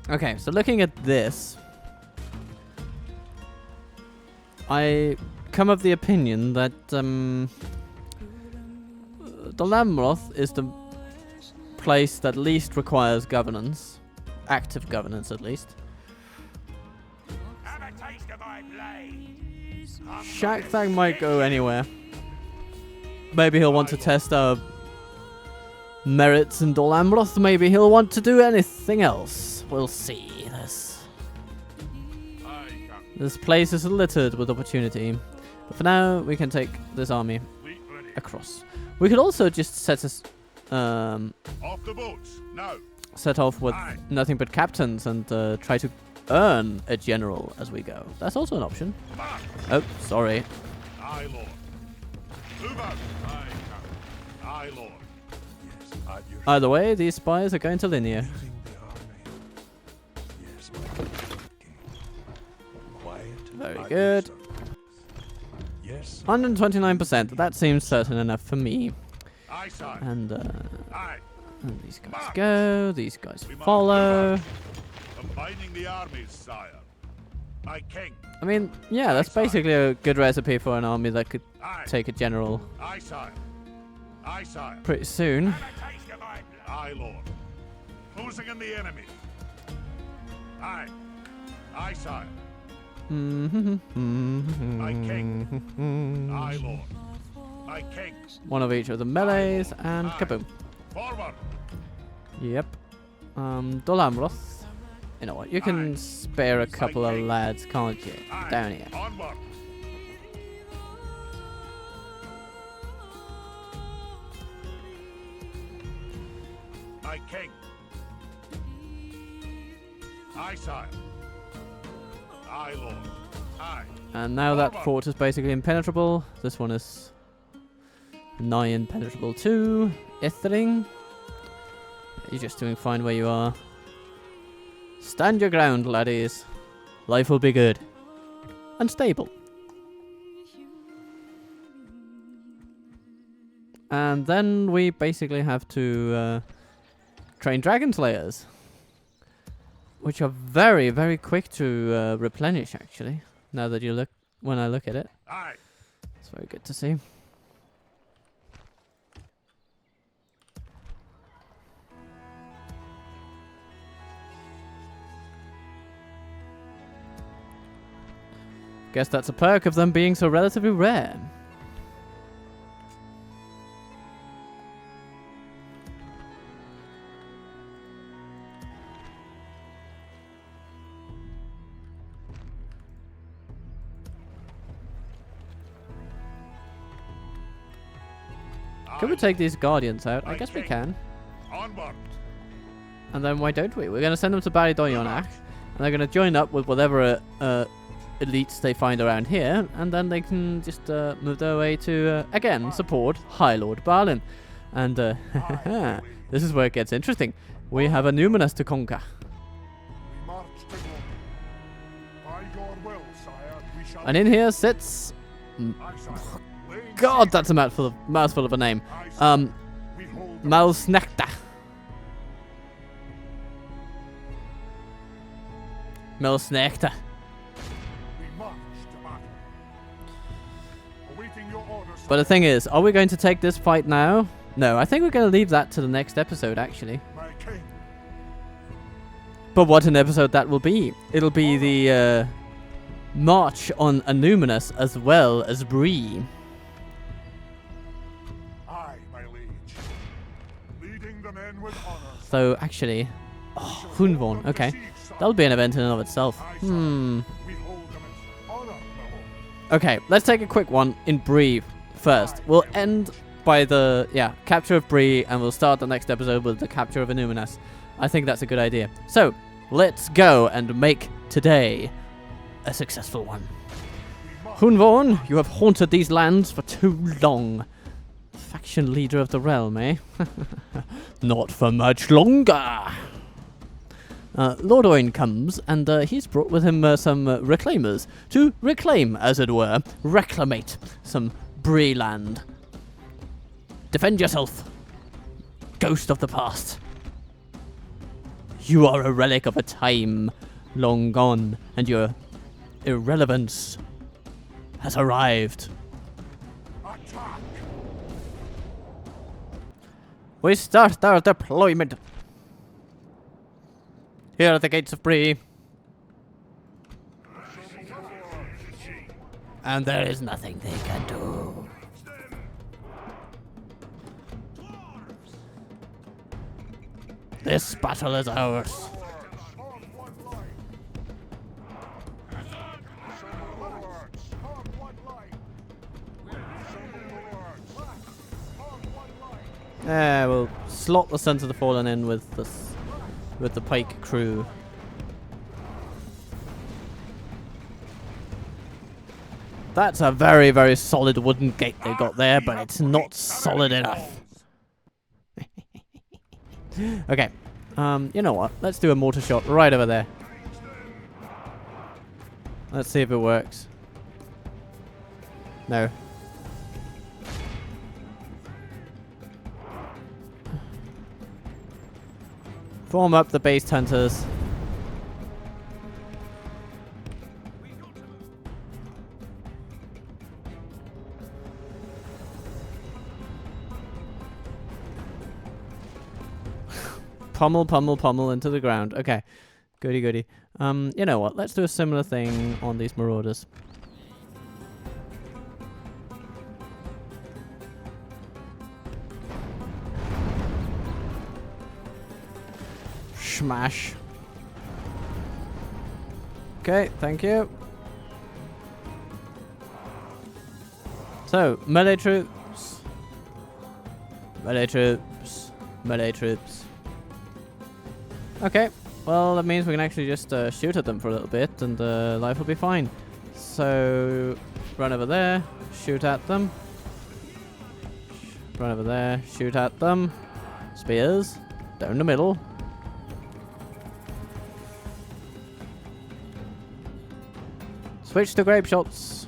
Okay, so looking at this, I come of the opinion that the Lamroth is the place that least requires governance. Active governance, at least. Have a taste of my blade. Shagthag might go anywhere. Maybe he'll want to test our merits in Dolamroth. Maybe he'll want to do anything else. We'll see. This place is littered with opportunity. But for now, we can take this army across. We could also just set us Off the boats, now. set off with nothing but captains and try to earn a general as we go. That's also an option. Oh, sorry. Aye, lord. Move out. Aye, captain. Aye, lord. Yes, at your Either way, these spies are going to Linear. leaving the army. Yes, my king. Quiet. Very at good. your service. Yes. 129%. That seems certain enough for me. Aye, sire. And Aye. these guys go. These guys We must follow. move out. Combining the armies, sire. My king. I mean, yeah, that's basically a good recipe for an army that could Aye. take a general Aye, sire. Aye, sire. pretty soon. Have a taste of my blade. Aye, lord. Closing in the enemy. Aye. Aye, sire. My king. Aye, lord. My king. One of each of the melees and kaboom. Forward. Yep. Dolamroth. You know what? You can spare a couple of lads, can't you? Aye. Down here. Onward. My king. Aye, sire. Aye, lord. Aye. And now that fort is basically impenetrable, this one is nigh impenetrable too. Ithering. You're just doing fine where you are. Stand your ground, laddies. Life will be good. And stable. And then we basically have to train Dragon Slayers. Which are very, very quick to replenish, actually. Now that you look, when I look at it. Aye. It's very good to see. Guess that's a perk of them being so relatively rare. Can we take these guardians out? I guess we can. Onward. And then why don't we? We're going to send them to Ballydoyonak, and they're going to join up with whatever elites they find around here, and then they can just move their way to, again, support High Lord Balin. And this is where it gets interesting. We have a numinous to conquer. We march to glory. By your will, sire, we shall... And in here sits... Aye, sire. Laying God, siege- that's a mouthful of a name. Aye, sire. We hold the- Malsnekta. Milsnechter. We march to battle. Awaiting your orders. But the thing is, are we going to take this fight now? No, I think we're going to leave that to the next episode, actually. My king. But what an episode that will be. It'll be the march on Annuminus as well as Bree. Aye, my liege. Leading the men with honor. So, actually... Oh, Hunvorn, okay. That'll be an event in and of itself. We hold them in honor, my lord. Okay, let's take a quick one in Bree first. We'll end by the, capture of Bree, and we'll start the next episode with the capture of Annuminus. I think that's a good idea. So, let's go and make today a successful one. Hunvorn, you have haunted these lands for too long. Faction leader of the realm, eh? Not for much longer. Lord Oin comes, and he's brought with him some reclaimers to reclaim, as it were, reclamate some Bree land. Defend yourself, ghost of the past. You are a relic of a time long gone, and your irrelevance has arrived. Attack! We start our deployment. Here are the gates of Bree. And there is nothing they can do. This battle is ours. On one line. On one line. On one line. We'll slot the Sons of the Fallen in with the pike crew. That's a very, very solid wooden gate they got there, but it's not solid enough. Okay, you know what? Let's do a mortar shot right over there. Let's see if it works. No. Form up the base hunters. Pummel, pummel, pummel into the ground. Okay. Goody, goody. You know what? Let's do a similar thing on these marauders. Smash. Okay, thank you. So, melee troops. Melee troops. Melee troops. Okay, well that means we can actually just shoot at them for a little bit and life will be fine. So, run over there, shoot at them. Run over there, shoot at them. Spears, down the middle. Switch to grape shots.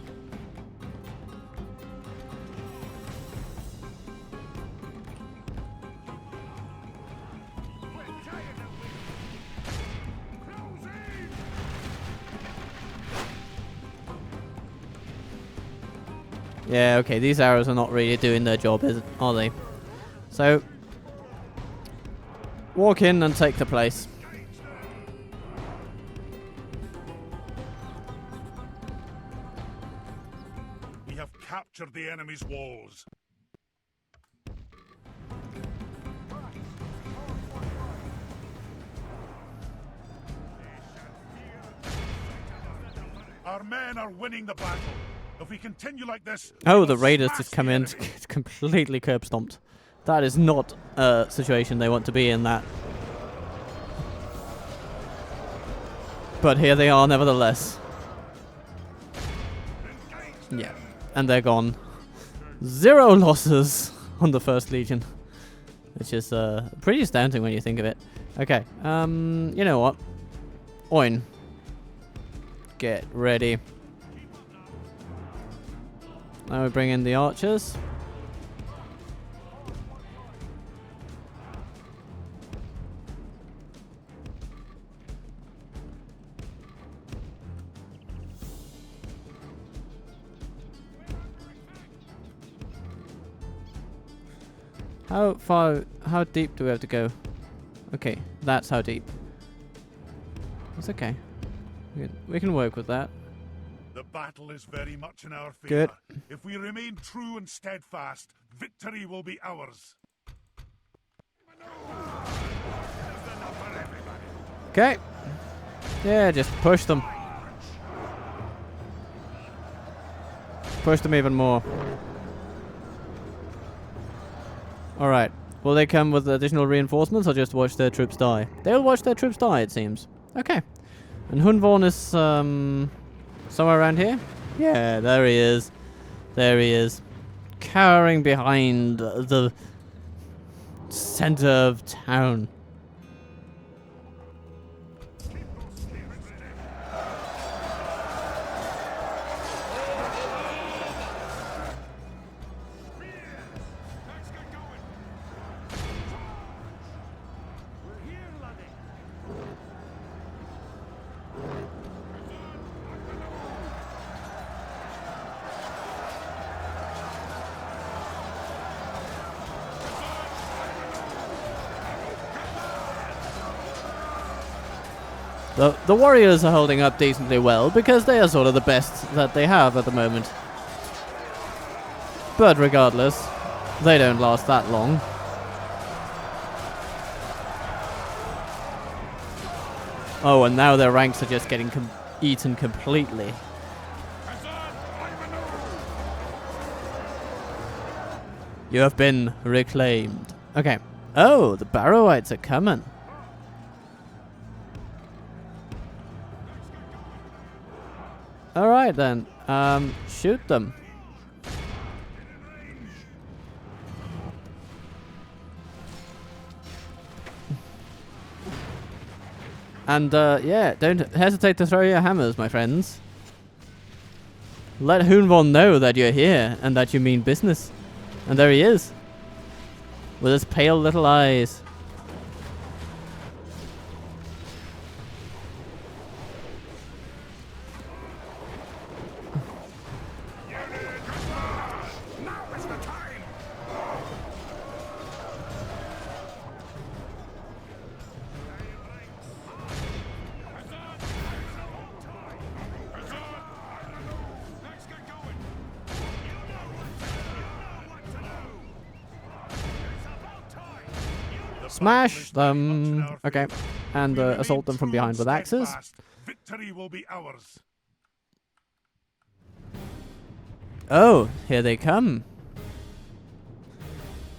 Yeah, okay, these arrows are not really doing their job, are they? So, walk in and take the place. We have captured the enemy's walls. Our men are winning the battle. If we continue like this... Oh, the raiders just come in completely curb stomped. That is not a situation they want to be in, that. But here they are nevertheless. Yeah, and they're gone. 0 losses on the First Legion. Which is pretty astounding when you think of it. Okay, you know what? Oin. Get ready. Now we bring in the archers. How deep do we have to go? Okay, that's how deep. That's okay. We can work with that. The battle is very much in our favor. Good. If we remain true and steadfast, victory will be ours. Okay. Yeah, just push them. Push them even more. Alright. Will they come with additional reinforcements or just watch their troops die? They'll watch their troops die, it seems. Okay. And Hunvorn is somewhere around here? Yeah, there he is. There he is. Cowering behind the center of town. The warriors are holding up decently well because they are sort of the best that they have at the moment. But regardless, they don't last that long. Oh, and now their ranks are just getting eaten completely. You have been reclaimed. Okay. Oh, the Barrowites are coming. Alright then, shoot them. And, yeah, don't hesitate to throw your hammers, my friends. Let Hunvorn know that you're here and that you mean business. And there he is. With his pale little eyes. Smash them. Okay. And assault them from behind with axes. Victory will be ours. Oh, here they come.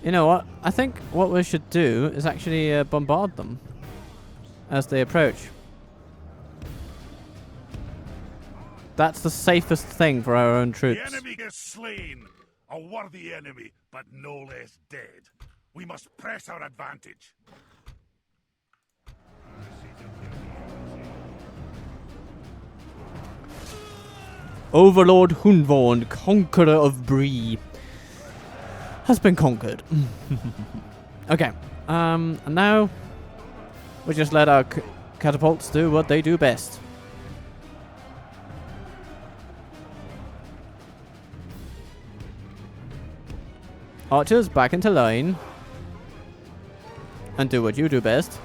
You know what? I think what we should do is actually bombard them as they approach. That's the safest thing for our own troops. The enemy is slain. A worthy enemy, but no less dead. We must press our advantage. Overlord Hunvorn, conqueror of Bree, has been conquered. Okay. And now we just let our catapults do what they do best. Archers, back into line. And do what you do best.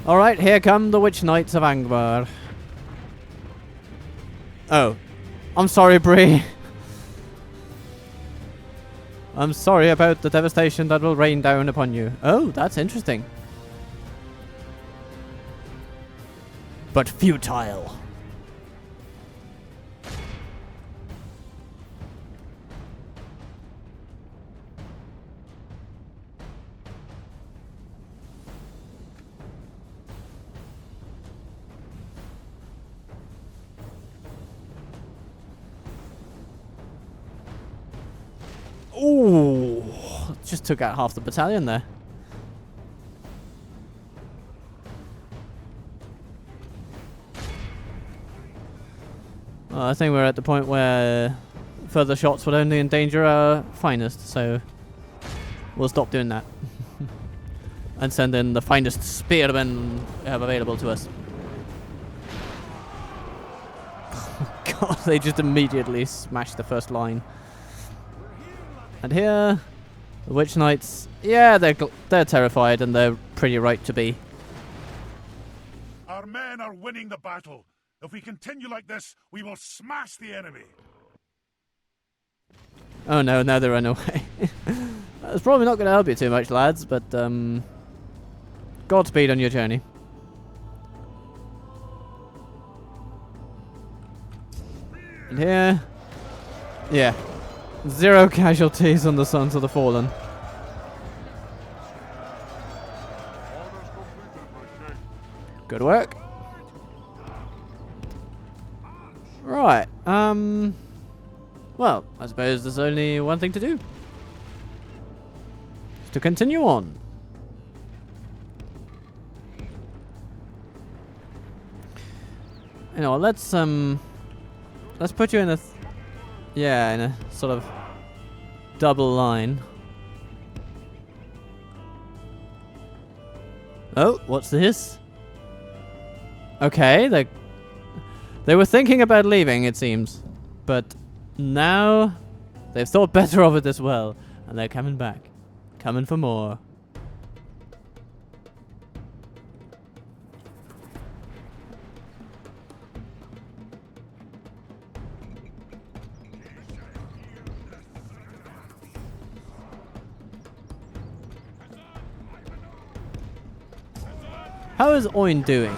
Alright, here come the Witch Knights of Angmar. Oh. I'm sorry, Bree. I'm sorry about the devastation that will rain down upon you. Oh, that's interesting. But futile. Ooh, just took out half the battalion there. Well, I think we're at the point where further shots would only endanger our finest, so we'll stop doing that. And send in the finest spearmen we have available to us. God, they just immediately smashed the first line. And here, the Witch Knights, yeah, they're terrified, and they're pretty right to be. Our men are winning the battle. If we continue like this, we will smash the enemy. Oh no, now they run away. That's probably not going to help you too much, lads, but Godspeed on your journey. And here, yeah, 0 casualties on the Sons of the Fallen. Good work. Right, well, I suppose there's only one thing to do. It's to continue on. You know, let's put you in a, in a sort of double line. Oh, what's this? Okay, they were thinking about leaving, it seems, but now they've thought better of it as well, and they're coming back, coming for more. How is Oin doing?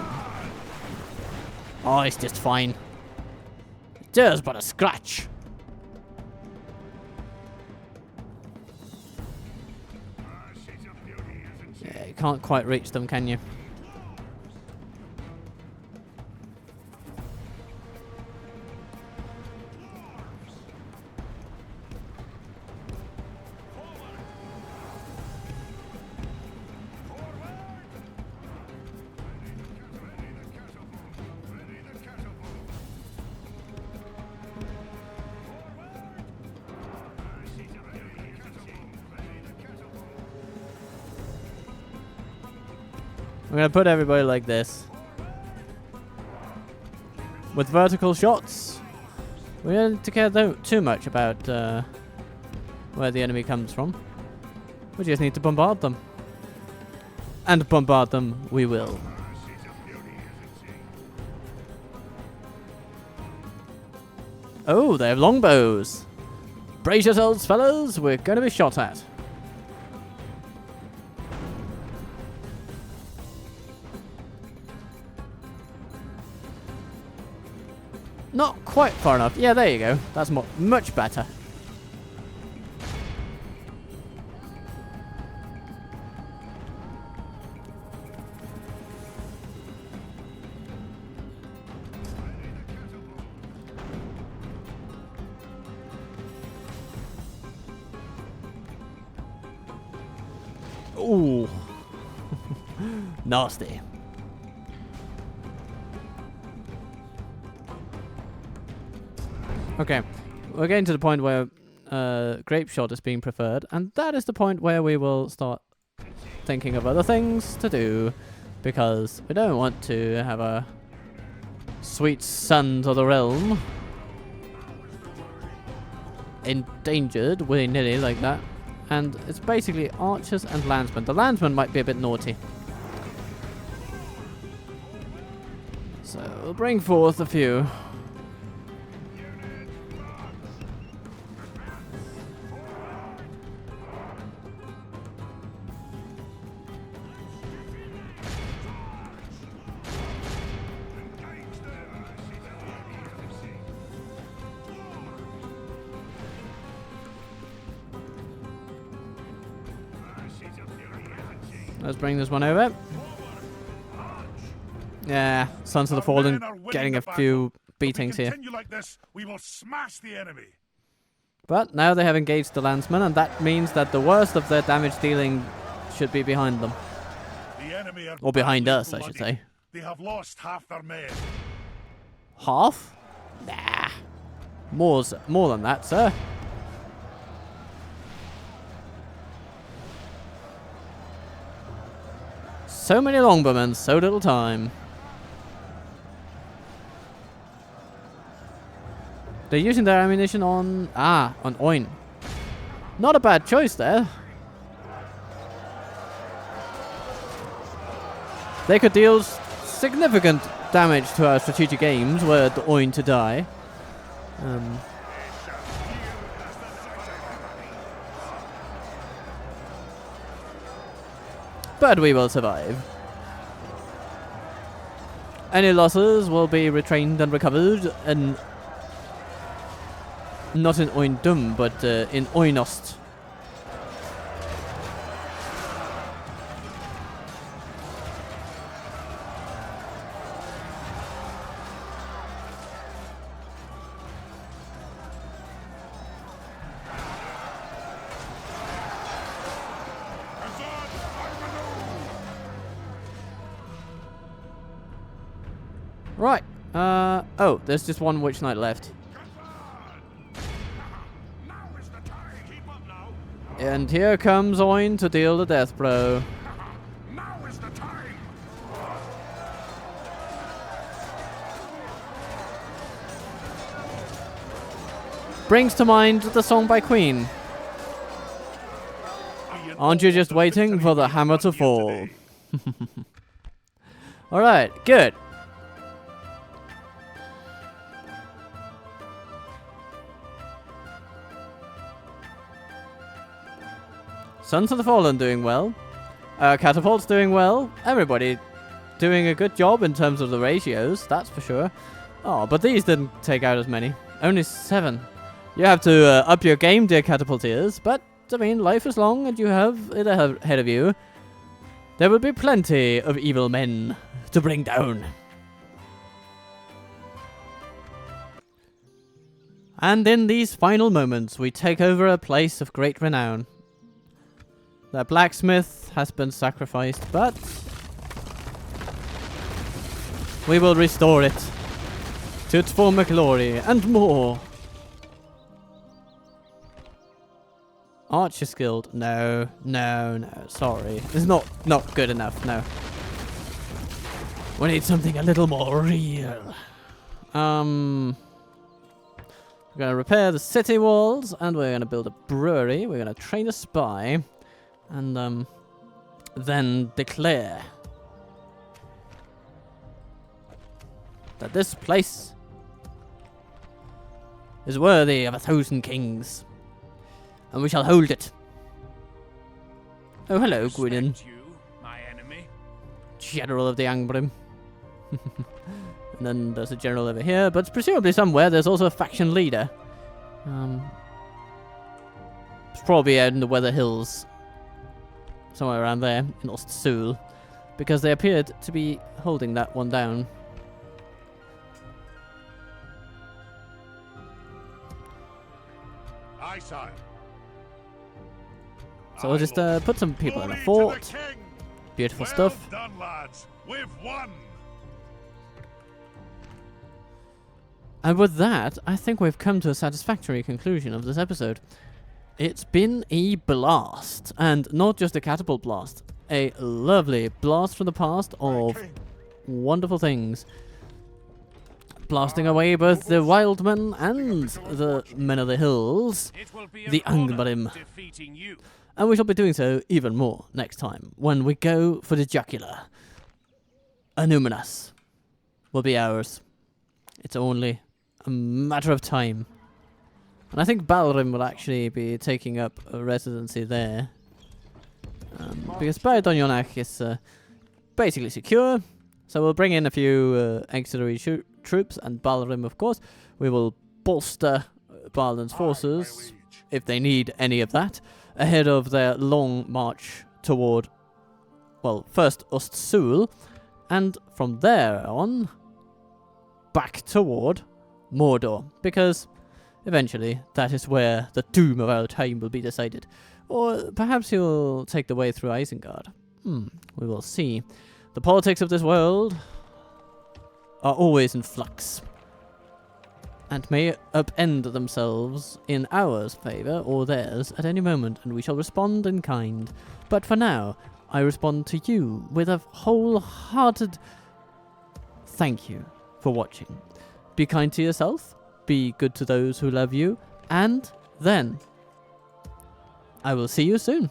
Oh, it's just fine. There's but a scratch. Yeah, you can't quite reach them, can you? I'm gonna put everybody like this. With vertical shots, we don't need to care too much about where the enemy comes from. We just need to bombard them. And bombard them we will. Oh, they have longbows. Brace yourselves, fellas. We're going to be shot at. Not quite far enough. Yeah, there you go. That's much better. Ooh. Nasty. Okay, we're getting to the point where grape shot is being preferred, and that is the point where we will start thinking of other things to do, because we don't want to have our sweet sons of the realm endangered willy-nilly like that. And it's basically archers and landsmen. The landsmen might be a bit naughty. So we'll bring forth a few. Let's bring this one over. Yeah, Sons of the Fallen getting a few beatings here. Like this, we will smash the enemy. But now they have engaged the landsmen, and that means that the worst of their damage dealing should be behind them. The enemy are or behind us, I should say. They have lost half their men. Half? Nah. More than that, sir. So many longbowmen, so little time. They're using their ammunition on Oin. Not a bad choice there. They could deal significant damage to our strategic aims were the Oin to die. But we will survive. Any losses will be retrained and recovered, and not in Oin-Dûm, but in Oinost. Right. Oh, there's just one Witch Knight left. And here comes Oin to deal the death blow. Now is the time. Brings to mind the song by Queen. Aren't you just waiting for the hammer to fall? Alright, good. Sons of the Fallen doing well. Catapult's doing well. Everybody doing a good job in terms of the ratios, that's for sure. Oh, but these didn't take out as many. Only 7. You have to up your game, dear catapulteers, but, I mean, life is long and you have it ahead of you. There will be plenty of evil men to bring down. And in these final moments, we take over a place of great renown. The blacksmith has been sacrificed, but we will restore it to its former glory and more. Archer skilled? No, sorry. It's not good enough, no. We need something a little more real. We're gonna repair the city walls, and we're gonna build a brewery. We're gonna train a spy. And then declare that this place is worthy of 1,000 kings, and we shall hold it. Oh, hello, Gwydyn, You, my enemy. General of the Angbrim. And then there's a general over here, but presumably somewhere there's also a faction leader. It's probably out in the Weather Hills. Somewhere around there, in Ostsul, because they appeared to be holding that one down. Aye, sire. So we'll just put some people in a fort. Beautiful stuff. Well done, lads. We've won. And with that, I think we've come to a satisfactory conclusion of this episode. It's been a blast, and not just a catapult blast, a lovely blast from the past of wonderful things. Blasting away both the wildmen and the men of the hills, the Angbrim. And we shall be doing so even more next time, when we go for the jugular. Anuminas will be ours. It's only a matter of time. And I think Balin will actually be taking up a residency there. Because Baidonionak is basically secure. So we'll bring in a few auxiliary troops, and Balin, of course. We will bolster Balin's forces, if they need any of that, ahead of their long march toward, well, first Ostsul, and from there on, back toward Mordor. Because eventually, that is where the doom of our time will be decided. Or perhaps he'll take the way through Isengard. We will see. The politics of this world are always in flux, and may upend themselves in ours' favour or theirs at any moment, and we shall respond in kind. But for now, I respond to you with a wholehearted thank you for watching. Be kind to yourself, be good to those who love you, and then I will see you soon.